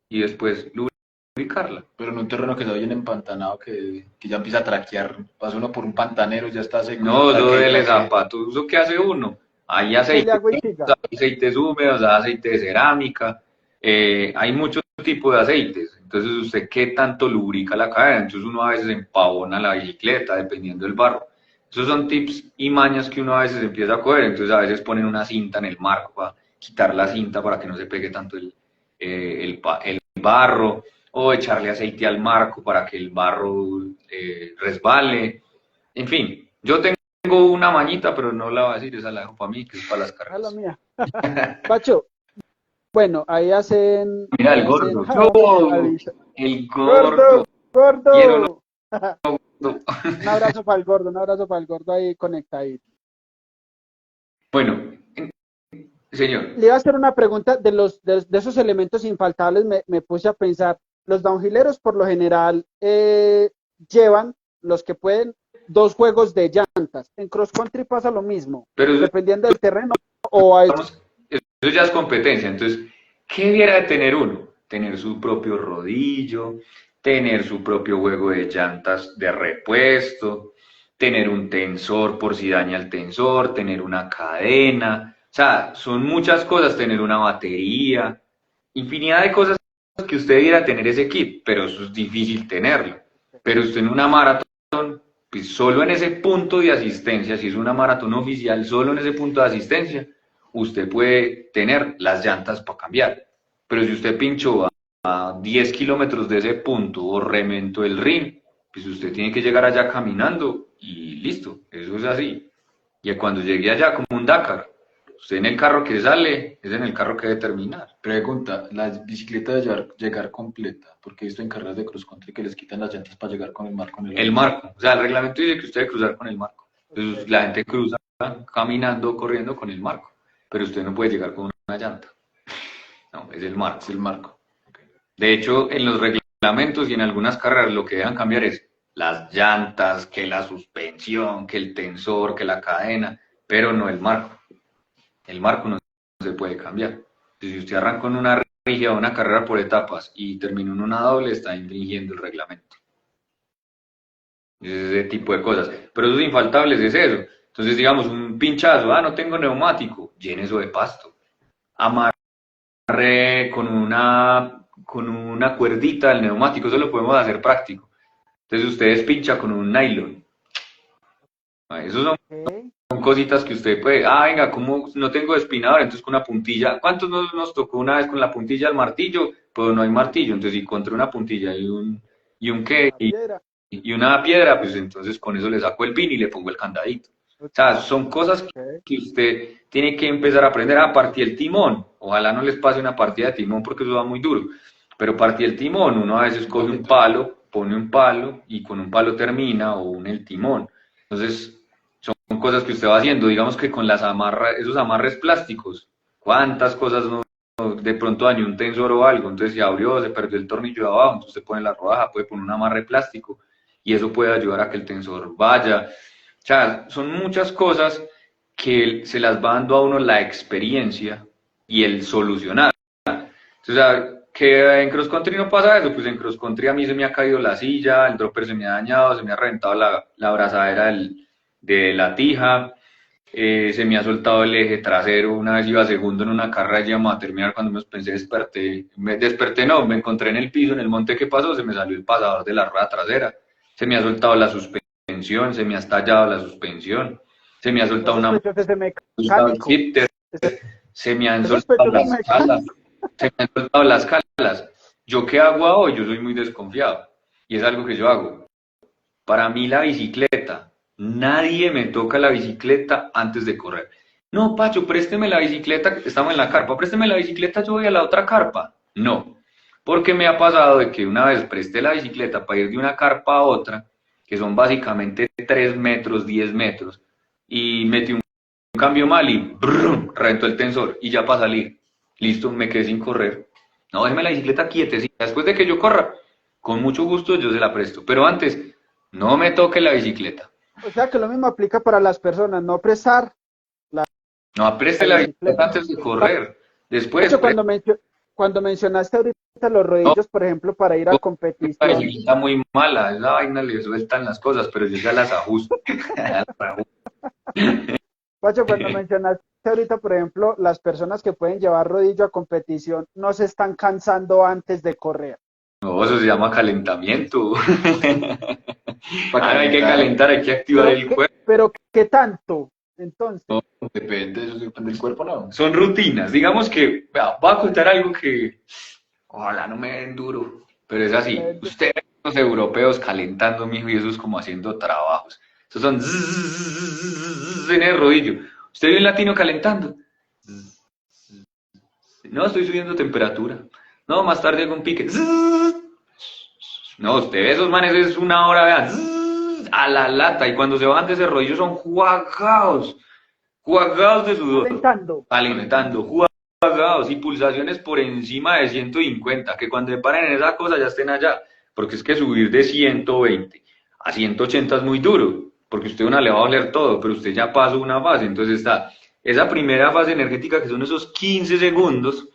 y después lubricarla. Pero en un terreno que está bien empantanado, que ya empieza a traquear, pasa uno por un pantanero, ya está seco, eso No, eso traquea y del traquea. zapato, ¿eso qué hace uno? Hay Echarle aceites, agua y siga. aceites húmedos, aceite de cerámica, hay muchos tipos de aceites. Entonces, ¿usted qué tanto lubrica la cadena? Entonces, uno a veces empavona la bicicleta, dependiendo del barro. Esos son tips y mañas que uno a veces empieza a coger. Entonces, a veces ponen una cinta en el marco para quitar la cinta para que no se pegue tanto el barro, o echarle aceite al marco para que el barro resbale. En fin, yo tengo una mañita, pero no la voy a decir, esa la dejo para mí, que es para las A la carreras. mía. Pacho, bueno, Mira, ahí el hacen, gordo. Yo, el gordo. gordo, Quiero no. gordo. Gordo. Un abrazo para el gordo ahí conectadito. Bueno, señor, Le iba a hacer una pregunta de esos elementos infaltables, me puse a pensar, los downhilleros por lo general llevan, los que pueden, dos juegos de llantas. En cross country pasa lo mismo, pero dependiendo del terreno, o hay, eso ya es competencia. Entonces, ¿qué debiera de tener uno? Tener su propio rodillo, tener su propio juego de llantas de repuesto, tener un tensor por si daña el tensor, tener una cadena. O sea, son muchas cosas, tener una batería, infinidad de cosas que usted debiera tener ese kit, pero eso es difícil tenerlo. Pero usted en una maratón, pues solo en ese punto de asistencia, si es una maratón oficial, solo en ese punto de asistencia, usted puede tener las llantas para cambiar. Pero si usted pinchó a 10 kilómetros de ese punto o reventó el ring, pues usted tiene que llegar allá caminando y listo, eso es así. Y cuando llegue allá, como un Dakar, usted en el carro que sale, es en el carro que debe terminar. Pregunta, ¿la bicicleta debe llegar completa? Porque he visto en carreras de cross country que les quitan las llantas para llegar con el marco en el El hombro. marco, o sea, el reglamento dice que usted debe cruzar con el marco. Entonces la gente cruza caminando, corriendo con el marco, pero usted no puede llegar con una llanta. No, es el marco. Es el marco. Okay. De hecho, en los reglamentos y en algunas carreras lo que dejan cambiar es las llantas, que la suspensión, que el tensor, que la cadena, pero no el marco. El marco no se puede cambiar. Entonces, si usted arranca en una rígida o una carrera por etapas y termina en una doble, está infringiendo el reglamento. Ese tipo de cosas. Pero esos infaltables es eso. Entonces, digamos, un pinchazo, no tengo neumático, llene eso de pasto. Amarre con una cuerdita el neumático, eso lo podemos hacer práctico. Entonces, ustedes pincha con un nylon. Esos ok, son cositas que usted puede, venga, como no tengo espinador, entonces con una puntilla, ¿cuántos nos tocó una vez con la puntilla del martillo? Pues no hay martillo, entonces si encontré una puntilla y un qué, una piedra, y una piedra, pues entonces con eso le saco el pin y le pongo el candadito. O sea, son cosas ok, que usted tiene que empezar a aprender a partir el timón. Ojalá no les pase una partida de timón porque eso va muy duro. Pero partir el timón, uno a veces coge un palo, pone un palo y con un palo termina o une el timón. Entonces, son cosas que usted va haciendo. Digamos que con esos amarres plásticos, ¿cuántas cosas no de pronto dañó un tensor o algo? Entonces se abrió, se perdió el tornillo de abajo, entonces usted pone la rodaja, puede poner un amarre plástico y eso puede ayudar a que el tensor vaya. O sea, son muchas cosas que se las va dando a uno la experiencia y el solucionar. O sea, que en cross country no pasa eso, pues en cross country a mí se me ha caído la silla, el dropper se me ha dañado, se me ha reventado la abrazadera de la tija, se me ha soltado el eje trasero, una vez iba segundo en una carrera y íbamos a terminar cuando me pensé desperté no, me encontré en el piso, en el monte que pasó, se me salió el pasador de la rueda trasera, se me ha soltado la suspensión, se me ha estallado la suspensión, se me ha soltado Yo una sospecho ese mecánico. se me han Yo soltado sospecho ese las calas, mecánico. se me han soltado las calas. ¿Yo qué hago hoy? Yo soy muy desconfiado y es algo que yo hago. Para mí la bicicleta, nadie me toca la bicicleta antes de correr. No, Pacho, présteme la bicicleta, estamos en la carpa, présteme la bicicleta, yo voy a la otra carpa. No, porque me ha pasado de que una vez presté la bicicleta para ir de una carpa a otra, que son básicamente 3 metros, 10 metros, y metí un cambio mal y brum, reventó el tensor y ya para salir. Listo, me quedé sin correr. No, déjeme la bicicleta quietecita. Después de que yo corra, con mucho gusto yo se la presto. Pero antes, no me toque la bicicleta. O sea que lo mismo aplica para las personas, no prestar No preste la la bicicleta bicicleta. antes de correr. De Después, hecho, cuando mencionaste ahorita los no, rodillos, por ejemplo, para ir a la competición, bicicleta muy mala. Esa vaina le sueltan las cosas, pero yo ya las ajusto. Pacho, cuando mencionaste ahorita, por ejemplo, las personas que pueden llevar rodillo a competición no se están cansando antes de correr. No, eso se llama calentamiento. Para Hay que calentar. calentar, hay que activar el cuerpo. Pero ¿qué tanto? Entonces, Depende, eso depende del cuerpo, ¿no? Son rutinas. Digamos que, vea, voy a contar algo que ojalá no me den duro, pero es así. Ustedes, los europeos, calentando, mijo, y eso es como haciendo trabajos. Esos son zzzz en el rodillo. ¿Usted ve un latino calentando? No, estoy subiendo temperatura. No, más tarde hago un pique. No, usted ve esos manes, es una hora, vean, a la lata. Y cuando se bajan de ese rodillo son juagados de sudor, calentando, jugados y pulsaciones por encima de 150, que cuando se paren en esa cosa ya estén allá, porque es que subir de 120 a 180 es muy duro, porque usted una le va a doler todo, pero usted ya pasó una fase, entonces está esa primera fase energética que son esos 15 segundos,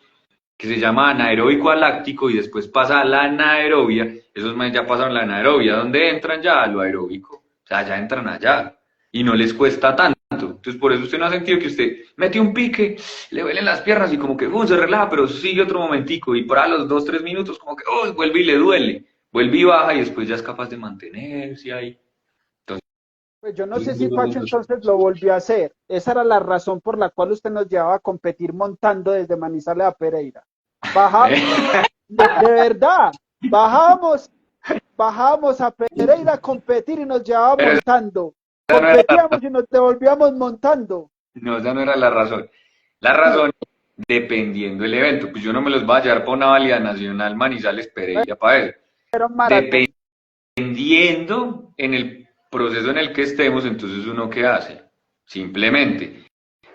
que se llama anaeróbico a láctico y después pasa a la anaerobia, esos más ya pasaron la anaerobia, ¿dónde entran ya? A lo aeróbico, o sea, ya entran allá y no les cuesta tanto. Entonces, por eso usted no ha sentido que usted mete un pique, le duelen las piernas y como que se relaja, pero sigue otro momentico y para los 2, 3 minutos como que vuelve y le duele, vuelve y baja y después ya es capaz de mantenerse ahí. Entonces, pues yo no sé si Pacho entonces lo volvió a hacer. Esa era la razón por la cual usted nos llevaba a competir montando desde Manizales a Pereira. Bajamos, de verdad, bajamos a Pereira a competir y nos llevaba montando. Competíamos y nos devolvíamos montando. No, esa no era la razón. La razón, dependiendo del evento, pues yo no me los voy a llevar para una válida nacional Manizales Pereira para eso. Dependiendo en el proceso en el que estemos, entonces uno qué hace. Simplemente,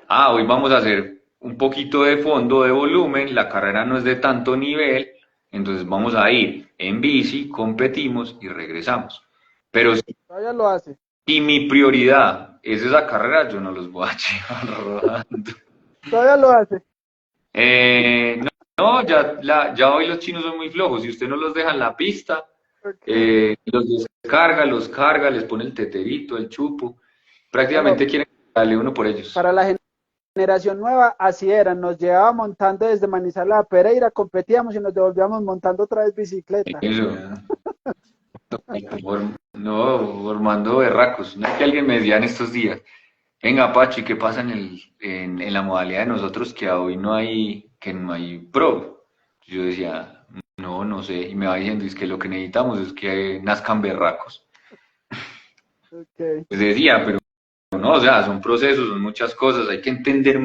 hoy vamos a hacer un poquito de fondo, de volumen, la carrera no es de tanto nivel, entonces vamos a ir en bici, competimos y regresamos. Pero todavía lo hace. Si mi prioridad es esa carrera, yo no los voy a llevar rodando. Todavía lo hace. No, ya hoy los chinos son muy flojos. Si usted no los deja en la pista, los descarga, los carga, les pone el teterito, el chupo. Prácticamente quieren darle uno por ellos. Para la generación nueva, así era. Nos llevaba montando desde Manizales a Pereira, competíamos y nos devolvíamos montando otra vez bicicleta. Eso. No, formando berracos. No es que alguien me decía en estos días, venga Pachi, ¿qué pasa en la modalidad de nosotros que hoy no hay pro? Yo decía, no sé, y me va diciendo, es que lo que necesitamos es que nazcan berracos. Okay. Pues decía, pero no, o sea, son procesos, son muchas cosas, hay que entender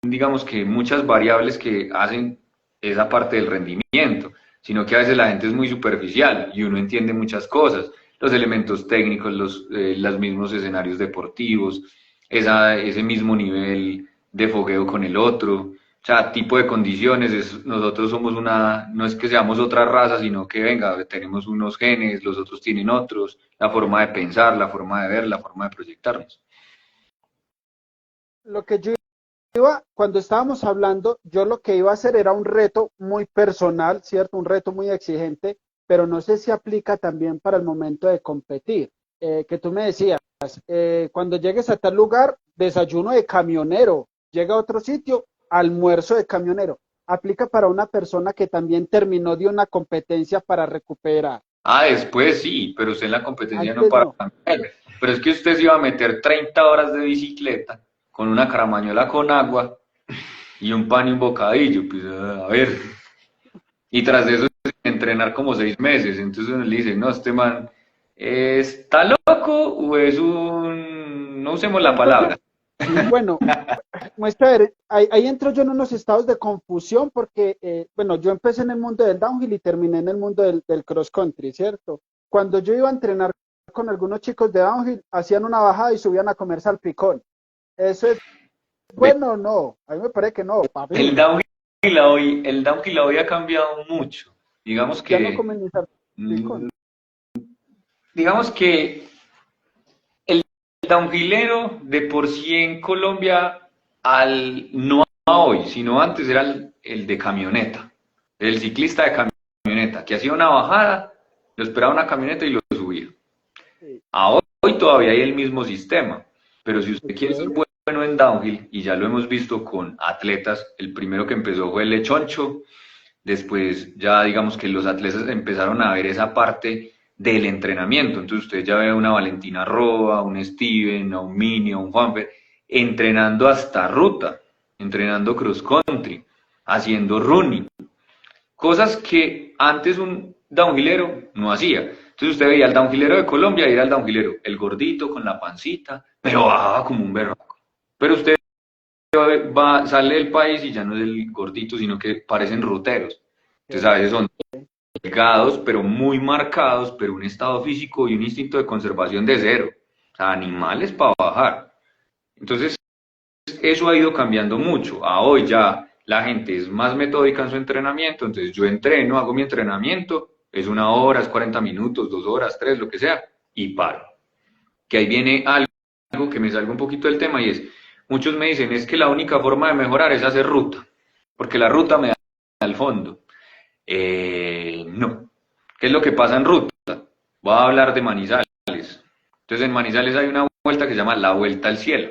digamos que muchas variables que hacen esa parte del rendimiento, sino que a veces la gente es muy superficial y uno entiende muchas cosas, los elementos técnicos, los mismos escenarios deportivos, ese mismo nivel de fogueo con el otro, o sea, tipo de condiciones, nosotros somos no es que seamos otra raza, sino que venga, tenemos unos genes, los otros tienen otros, la forma de pensar, la forma de ver, la forma de proyectarnos. Lo que yo cuando estábamos hablando, yo lo que iba a hacer era un reto muy personal, ¿cierto? Un reto muy exigente, pero no sé si aplica también para el momento de competir. Que tú me decías, cuando llegues a tal lugar, desayuno de camionero, llega a otro sitio, almuerzo de camionero. Aplica para una persona que también terminó de una competencia para recuperar. Ah, después sí, pero usted en la competencia no Antes para no. cambiar. Pero es que usted se iba a meter 30 horas de bicicleta con una caramañola con agua y un pan y un bocadillo. Pues a ver. Y tras de eso entrenar como 6 meses. Entonces uno le dice, no, este man está loco o es un... No usemos la Entonces, palabra. bueno, muestra, a ver, ahí entro yo en unos estados de confusión porque, bueno, yo empecé en el mundo del downhill y terminé en el mundo del cross country, ¿cierto? Cuando yo iba a entrenar con algunos chicos de downhill, hacían una bajada y subían a comer salpicón. ¿Eso es bueno o no? A mí me parece que no, El papi. downhill hoy ha cambiado mucho. Digamos Ya no que, comen ni mm, salpicón. digamos que el downhillero de por sí en Colombia, no a hoy, sino antes era el de camioneta, el ciclista de camioneta, que hacía una bajada, lo esperaba una camioneta y lo subía. Sí, A hoy todavía hay el mismo sistema, pero si usted quiere ser ok. bueno en downhill, y ya lo hemos visto con atletas, el primero que empezó fue el Lechoncho. Después ya digamos que los atletas empezaron a ver esa parte del entrenamiento. Entonces usted ya ve a una Valentina Roa, a un Steven, a un Mini, a un Juanfer, entrenando hasta ruta, entrenando cross country, haciendo running. Cosas que antes un downhillero no hacía. Entonces usted veía al downhillero de Colombia y era el downhillero, el gordito con la pancita, pero bajaba como un berraco. Pero usted sale del país y ya no es el gordito, sino que parecen ruteros. Entonces a veces son delgados, pero muy marcados, pero un estado físico y un instinto de conservación de cero. O sea, animales para bajar. Entonces, eso ha ido cambiando mucho. A hoy ya la gente es más metódica en su entrenamiento, entonces yo entreno, hago mi entrenamiento, es 1 hora, es 40 minutos, 2 horas, tres, lo que sea, y paro. Que ahí viene algo que me salga un poquito del tema y es, muchos me dicen, es que la única forma de mejorar es hacer ruta, porque la ruta me da al fondo. No. ¿Qué es lo que pasa en ruta? Voy a hablar de Manizales. Entonces en Manizales hay una vuelta que se llama la Vuelta al Cielo,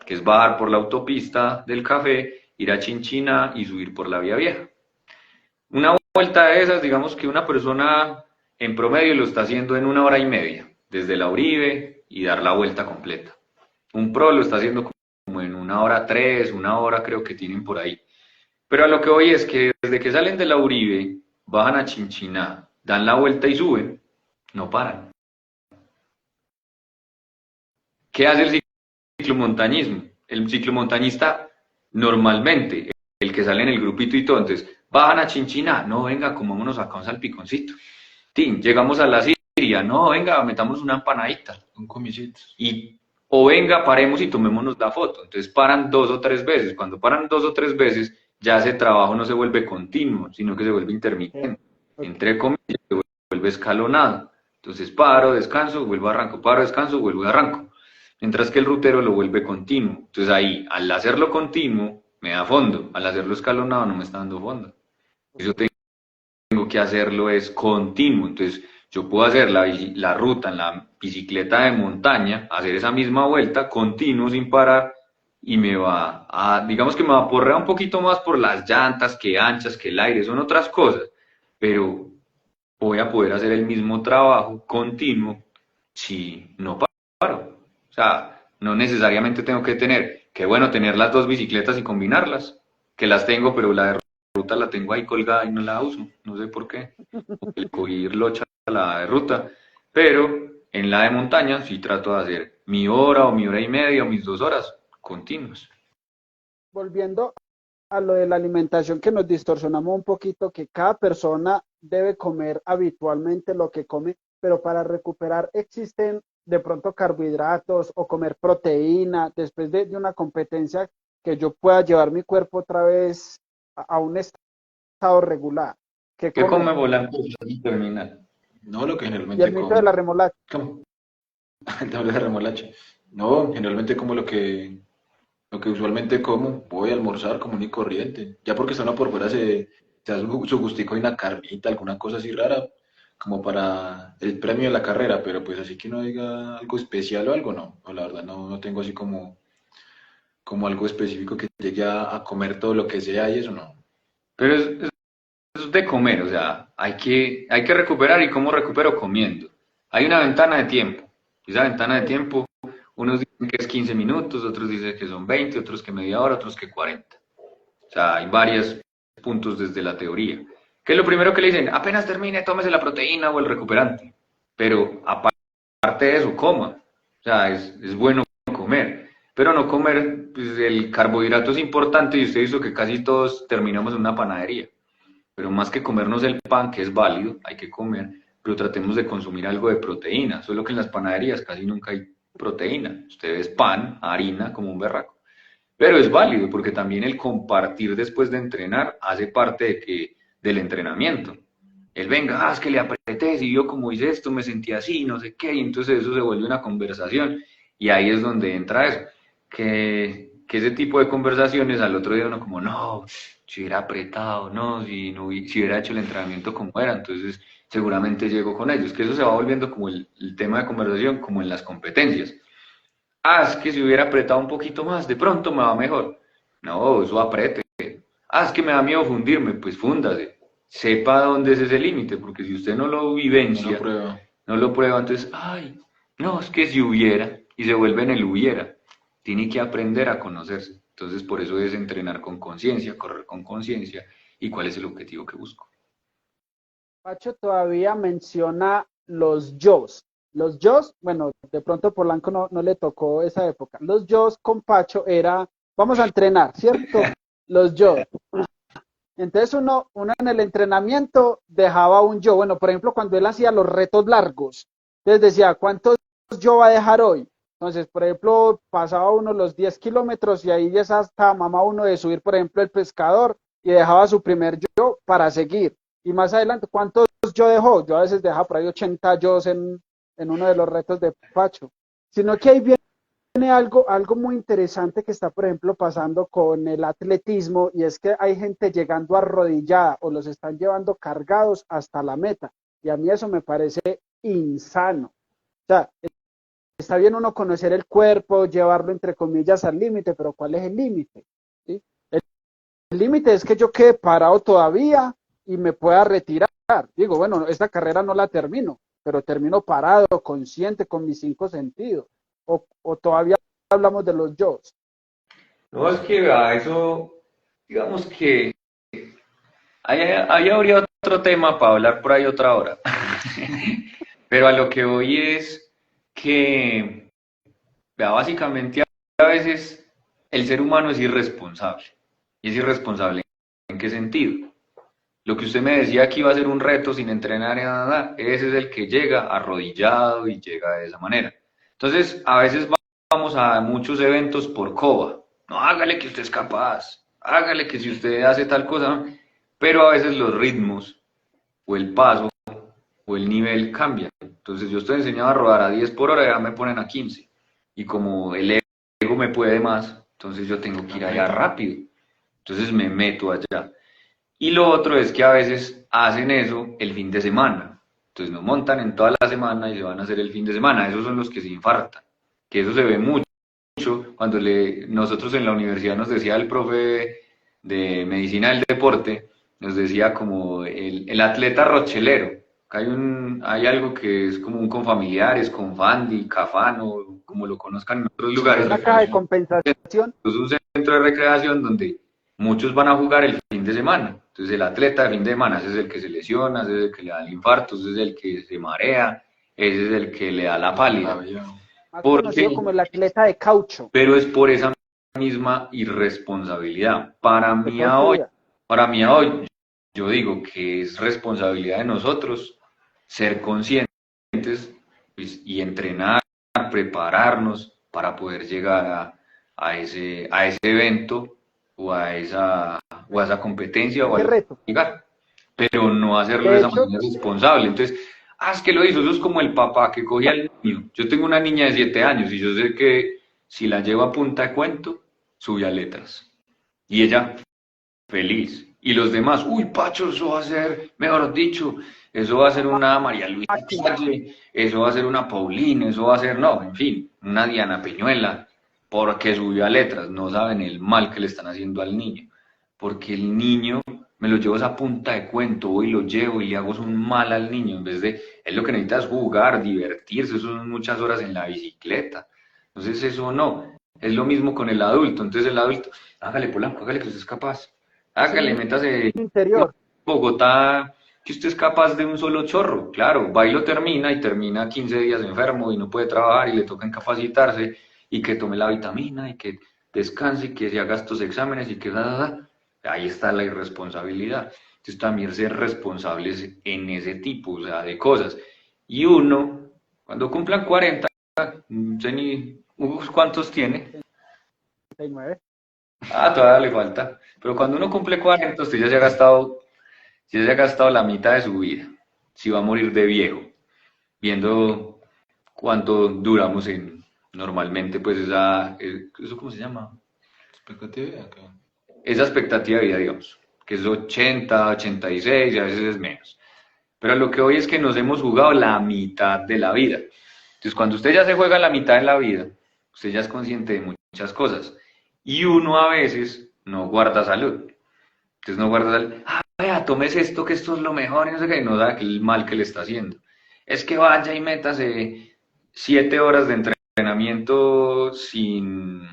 que es bajar por la autopista del Café, ir a Chinchina y subir por la Vía Vieja. Una vuelta de esas, digamos que una persona en promedio lo está haciendo en 1 hora y media, desde la Uribe y dar la vuelta completa. Un pro lo está haciendo como en 1 hora 3, 1 hora creo que tienen por ahí. Pero a lo que voy es que desde que salen de la Uribe, bajan a Chinchiná, dan la vuelta y suben, no paran. ¿Qué hace el ciclomontañismo? El ciclomontañista normalmente, el que sale en el grupito y todo, entonces, bajan a Chinchiná, no, venga, comámonos acá un salpiconcito. Tin, llegamos a la Siria, no, venga, metamos una empanadita. Con comisitos. Y, o venga, paremos y tomémonos la foto. Entonces paran 2 o 3 veces. Cuando paran 2 o 3 veces, ya ese trabajo no se vuelve continuo, sino que se vuelve Ok, intermitente. ok. Entre comillas, se vuelve escalonado. Entonces paro, descanso, vuelvo a arranco, paro, descanso, vuelvo a arranco. Mientras que el rutero lo vuelve continuo. Entonces ahí, al hacerlo continuo, me da fondo. Al hacerlo escalonado, no me está dando fondo. Yo tengo que hacerlo es continuo. Entonces, yo puedo hacer la ruta en la bicicleta de montaña, hacer esa misma vuelta continuo sin parar y me va a, digamos que me va a porrear un poquito más por las llantas, que anchas, que el aire, son otras cosas, pero voy a poder hacer el mismo trabajo continuo si no paro. O sea, no necesariamente tengo que tener, qué bueno tener las dos bicicletas y combinarlas, que las tengo, pero la de ruta la tengo ahí colgada y no la uso, no sé por qué, porque le cogí locha a la de ruta, pero en la de montaña sí trato de hacer mi hora o mi hora y media o mis 2 horas continuas. Volviendo a lo de la alimentación que nos distorsionamos un poquito, que cada persona debe comer habitualmente lo que come, pero para recuperar existen de pronto carbohidratos o comer proteína después de una competencia que yo pueda llevar mi cuerpo otra vez a un estado regular. ¿Qué ¿Qué come comer? volante terminal? No, lo que Y el generalmente mito de la como. remolacha. ¿Cómo? El doble de remolacha. No, generalmente como lo que Lo que usualmente como, voy a almorzar común y corriente. Ya porque está uno por fuera se hace su gustico y una carnita, alguna cosa así rara, como para el premio de la carrera, pero pues así que uno diga algo especial o algo, no. No, la verdad no tengo así como algo específico que llegue a comer todo lo que sea y eso no. Pero es de comer, o sea, hay que recuperar y cómo recupero comiendo. Hay una ventana de tiempo. Esa ventana de tiempo, unos dicen que es 15 minutos, otros dicen que son 20, otros que media hora, otros que 40. O sea, hay varios puntos desde la teoría. ¿Qué es lo primero que le dicen? Apenas termine, tómese la proteína o el recuperante. Pero aparte de eso, coma. O sea, es bueno comer. Pero no comer, pues el carbohidrato es importante y usted hizo que casi todos terminamos en una panadería. Pero más que comernos el pan, que es válido, hay que comer, pero tratemos de consumir algo de proteína. Solo que en las panaderías casi nunca hay proteína. Ustedes pan, harina, como un berraco. Pero es válido porque también el compartir después de entrenar hace parte del entrenamiento. El venga, es que le apreté, si yo como hice esto, me sentí así, no sé qué, y entonces eso se vuelve una conversación y ahí es donde entra eso. Que ese tipo de conversaciones al otro día uno como, no, si hubiera apretado, no, si hubiera hecho el entrenamiento como era, entonces seguramente llego con ellos, que eso se va volviendo como el tema de conversación, como en las competencias. Es que si hubiera apretado un poquito más, de pronto me va mejor. No, eso aprete. Es que me da miedo fundirme, pues fúndase. Sepa dónde es ese límite, porque si usted no lo No lo vivencia, pruebo. no lo prueba, entonces, no, es que si hubiera, y se vuelve en el hubiera. Tiene que aprender a conocerse. Entonces, por eso es entrenar con conciencia, correr con conciencia, y cuál es el objetivo que busco. Pacho todavía menciona los yos. Los yos, bueno, de pronto Polanco no le tocó esa época. Los yos con Pacho era, vamos a entrenar, ¿cierto? Los yos. Entonces uno en el entrenamiento dejaba un yo. Bueno, por ejemplo, cuando él hacía los retos largos, entonces decía, ¿cuántos yo va a dejar hoy? Entonces, por ejemplo, pasaba uno los 10 kilómetros y ahí ya hasta mamá uno de subir, por ejemplo, el pescador y dejaba su primer yo para seguir. Y más adelante, ¿cuántos yo dejó? Yo a veces dejaba por ahí 80 yo en uno de los retos de Pacho. Sino que ahí viene algo muy interesante que está, por ejemplo, pasando con el atletismo y es que hay gente llegando arrodillada o los están llevando cargados hasta la meta. Y a mí eso me parece insano. O sea, está bien uno conocer el cuerpo, llevarlo entre comillas al límite, pero ¿cuál es el límite? ¿Sí? El límite es que yo quede parado todavía y me pueda retirar. Digo, bueno, esta carrera no la termino, pero termino parado, consciente, con mis 5 sentidos. O todavía hablamos de los yo. No, es que a eso, digamos que ahí habría otro tema para hablar por ahí otra hora. Pero a lo que voy es que, vea, básicamente a veces el ser humano es irresponsable. ¿Y es irresponsable en qué sentido? Lo que usted me decía que iba a ser un reto sin entrenar y nada, ese es el que llega arrodillado y llega de esa manera. Entonces, a veces vamos a muchos eventos por coba. No, hágale que usted es capaz, hágale que si usted hace tal cosa, ¿no? Pero a veces los ritmos o el paso o el nivel cambian. Entonces yo estoy enseñado a rodar a 10 por hora y ya me ponen a 15. Y como el ego me puede más, entonces yo tengo que ir allá rápido. Entonces me meto allá. Y lo otro es que a veces hacen eso el fin de semana. Entonces no montan en toda la semana y se van a hacer el fin de semana. Esos son los que se infartan. Que eso se ve mucho cuando nosotros en la universidad nos decía el profe de medicina del deporte, nos decía como el atleta rochelero. Hay algo que es común con familiares, con Fandi, Cafano, como lo conozcan en otros lugares. Una caja de compensación. Es un centro de recreación donde muchos van a jugar el fin de semana. Entonces el atleta de fin de semana ese es el que se lesiona, ese es el que le da el infarto, ese es el que se marea, ese es el que le da la pálida. Más Porque, conocido como el atleta de caucho. pero es por esa misma irresponsabilidad. Para mí hoy, yo digo que es responsabilidad de nosotros ser conscientes pues, y entrenar, prepararnos para poder llegar a ese evento o a esa competencia o a Ese lo que reto. llegar, pero no hacerlo de De esa hecho, manera responsable. Entonces, es que lo hizo, eso es como el papá que cogía al niño. Yo tengo una niña de 7 años y yo sé que si la llevo a punta de cuento, subí a letras. Y ella, feliz. Y los demás, uy, Pacho, eso va a ser, mejor dicho, eso va a ser una María Luisa Calle, eso va a ser una Paulina, eso va a ser, no, en fin, una Diana Peñuela, porque subió a letras. No saben el mal que le están haciendo al niño. Porque el niño me lo llevo a esa punta de cuento, voy y lo llevo y le hago un mal al niño, en vez de, él lo que necesita es jugar, divertirse, eso son muchas horas en la bicicleta. Entonces eso no, es lo mismo con el adulto. Entonces el adulto, hágale Polanco, hágale que usted es capaz, hágale, Sí, métase interior. Bogotá, que usted es capaz de un solo chorro, claro, va y lo termina y termina 15 días enfermo y no puede trabajar y le toca incapacitarse y que tome la vitamina y que descanse y que se haga estos exámenes y que ahí está la irresponsabilidad. Entonces también ser responsables en ese tipo, o sea, de cosas. Y uno, cuando cumplan 40, no sé ni cuántos tiene. 39. Todavía le falta. Pero cuando uno cumple 40, usted ya se ha gastado la mitad de su vida. Si va a morir de viejo, viendo cuánto duramos normalmente, pues ¿eso cómo se llama? Expectativa, acá. Esa expectativa de vida, digamos, que es 80, 86 y a veces es menos. Pero lo que hoy es que nos hemos jugado la mitad de la vida. Entonces, cuando usted ya se juega la mitad de la vida, usted ya es consciente de muchas cosas. Y uno a veces no guarda salud. Entonces no guarda salud. Vea, tomes esto, que esto es lo mejor, y no sé qué, y no sabe que el mal que le está haciendo. Es que vaya y métase 7 horas de entrenamiento sin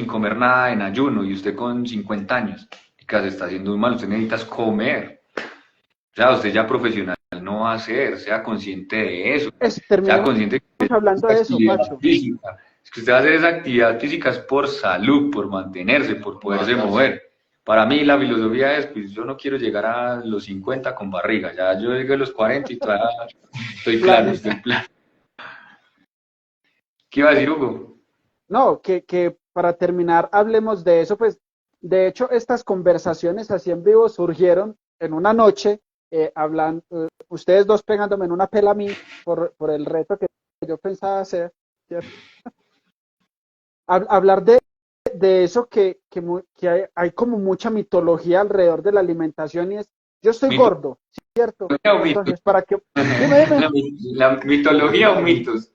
comer nada en ayuno, y usted con 50 años, que se está haciendo muy mal, usted necesita comer. O sea, usted ya profesional no va a ser, sea consciente de eso, sea Terminemos consciente de que hablando esa de eso, actividad Pacho. física, es que usted va a hacer esa actividad física es por salud, por mantenerse, por poderse mover. Para mí la filosofía es, pues yo no quiero llegar a los 50 con barriga, ya yo llegué a los 40 y todavía estoy claro, Planes. estoy claro. ¿Qué iba a decir, Hugo? No, que para terminar hablemos de eso, pues de hecho estas conversaciones así en vivo surgieron en una noche, hablando, ustedes dos pegándome en una pela a mí por el reto que yo pensaba hacer, ¿cierto? Hablar de eso que hay como mucha mitología alrededor de la alimentación y es, yo estoy gordo, ¿cierto? ¿Mitología o mitos? Entonces, para que, dime. ¿La mitología o mitos?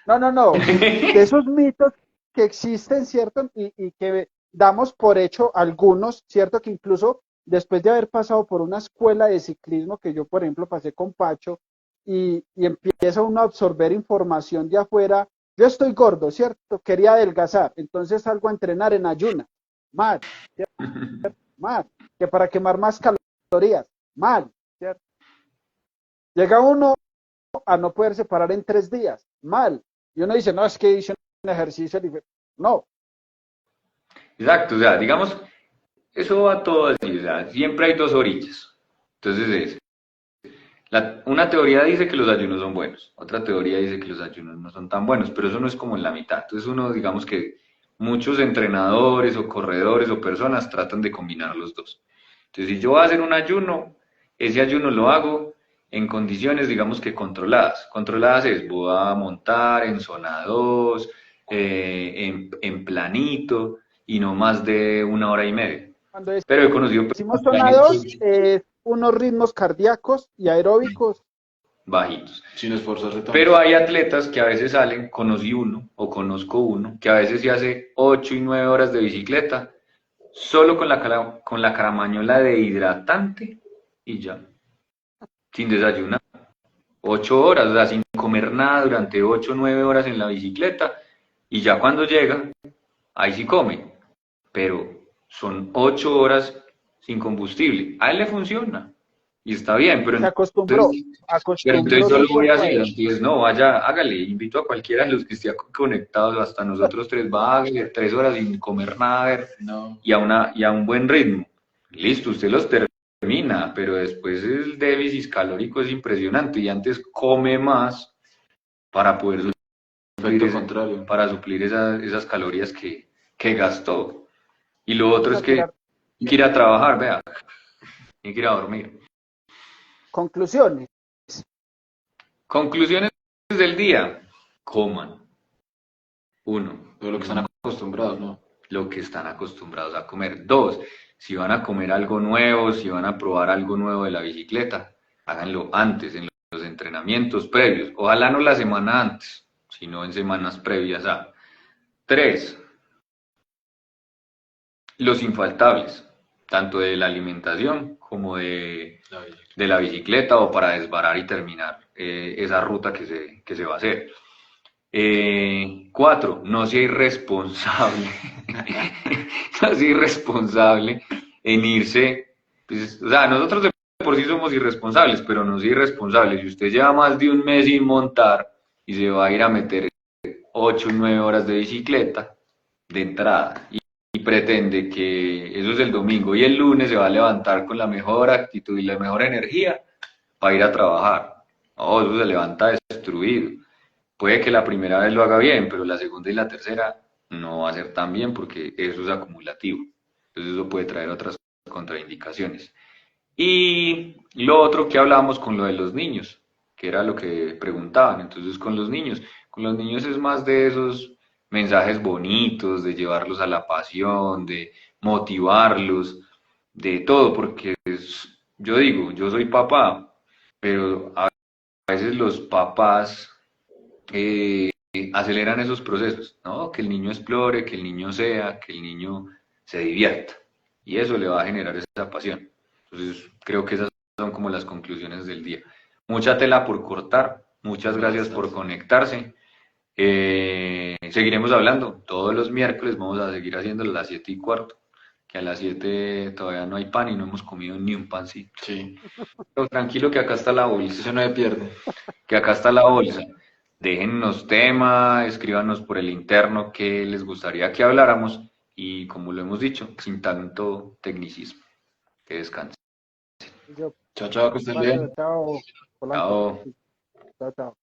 No, de esos mitos que existen, ¿cierto? Y que damos por hecho algunos, ¿cierto? Que incluso después de haber pasado por una escuela de ciclismo, que yo, por ejemplo, pasé con Pacho, y empieza uno a absorber información de afuera. Yo estoy gordo, ¿cierto? Quería adelgazar, entonces salgo a entrenar en ayuna. Mal, ¿cierto? Mal, que para quemar más calorías. Mal, ¿cierto? Llega uno a no poder separar en 3 días. Mal. Y uno dice, no, es que hice un ejercicio. No. Exacto, o sea, digamos, eso va todo así, o sea, siempre hay dos orillas. Entonces una teoría dice que los ayunos son buenos, otra teoría dice que los ayunos no son tan buenos, pero eso no es como en la mitad. Entonces uno, digamos que muchos entrenadores o corredores o personas tratan de combinar los dos. Entonces si yo voy a hacer un ayuno, ese ayuno lo hago en condiciones, digamos que controladas. Controladas es, voy a montar en zona 2, en planito, y no más de 1 hora y media. Cuando Pero he conocido decimos personas que zona han hecho 2, unos ritmos cardíacos y aeróbicos. bajitos. Sin esforzarse tanto. Pero hay atletas que a veces salen, conocí uno o conozco uno, que a veces se hace 8 y 9 horas de bicicleta, solo con la caramañola de hidratante y ya, sin desayunar. 8 horas, o sea, sin comer nada durante 8 o 9 horas en la bicicleta, y ya cuando llega, ahí sí come, pero son 8 horas sin combustible. A él le funciona y está bien, pero Se entonces, acostumbró yo su lo voy cuerpo a haciendo. eso. Entonces, no, vaya, hágale, invito a cualquiera de los que esté conectados, hasta nosotros tres, va, hágale 3 horas sin comer nada, a ver, No. y a un buen ritmo. Listo, usted los termina, pero después el déficit calórico es impresionante y antes come más para poder suplir, Efecto contrario. para suplir esas calorías que gastó. Y lo otro Vamos es a que tirar tiene que ir a trabajar, vea, tiene que ir a dormir. conclusiones. Conclusiones del día. Coman. Uno. Pero lo que están acostumbrados, ¿no? lo que están acostumbrados a comer. Dos, si van a comer algo nuevo, si van a probar algo nuevo de la bicicleta, háganlo antes, en los entrenamientos previos. Ojalá no la semana antes, sino en semanas previas a. Tres, los infaltables, tanto de la alimentación como de la bicicleta o para desbarar y terminar esa ruta que se va a hacer. Cuatro, no sea irresponsable, no sea irresponsable en irse, pues, o sea, nosotros de por sí somos irresponsables, pero no sea irresponsable. Si usted lleva más de un mes sin montar y se va a ir a meter 8 o 9 horas de bicicleta de entrada y pretende que eso es el domingo y el lunes se va a levantar con la mejor actitud y la mejor energía para ir a trabajar. No, eso se levanta destruido. Puede que la primera vez lo haga bien, pero la segunda y la tercera no va a ser tan bien porque eso es acumulativo. Entonces eso puede traer otras contraindicaciones. Y lo otro que hablamos con lo de los niños, que era lo que preguntaban. Entonces con los niños es más de esos mensajes bonitos, de llevarlos a la pasión, de motivarlos, de todo, porque yo digo, yo soy papá, pero a veces los papás aceleran esos procesos, ¿no? Que el niño explore, que el niño sea, que el niño se divierta. Y eso le va a generar esa pasión. Entonces, creo que esas son como las conclusiones del día. Mucha tela por cortar. Muchas gracias por conectarse. Seguiremos hablando todos los miércoles. Vamos a seguir haciéndolo a las 7:15. Que a las 7 todavía no hay pan y no hemos comido ni un pancito. Sí, Pero tranquilo que acá está la bolsa. eso no se pierde. Que acá está la bolsa. Déjennos tema, escríbanos por el interno qué les gustaría que habláramos y como lo hemos dicho, sin tanto tecnicismo. Que descansen. Yo, Chao, chao, que estén Pancho, bien. chao, Polanco. Chao. Chao, chao.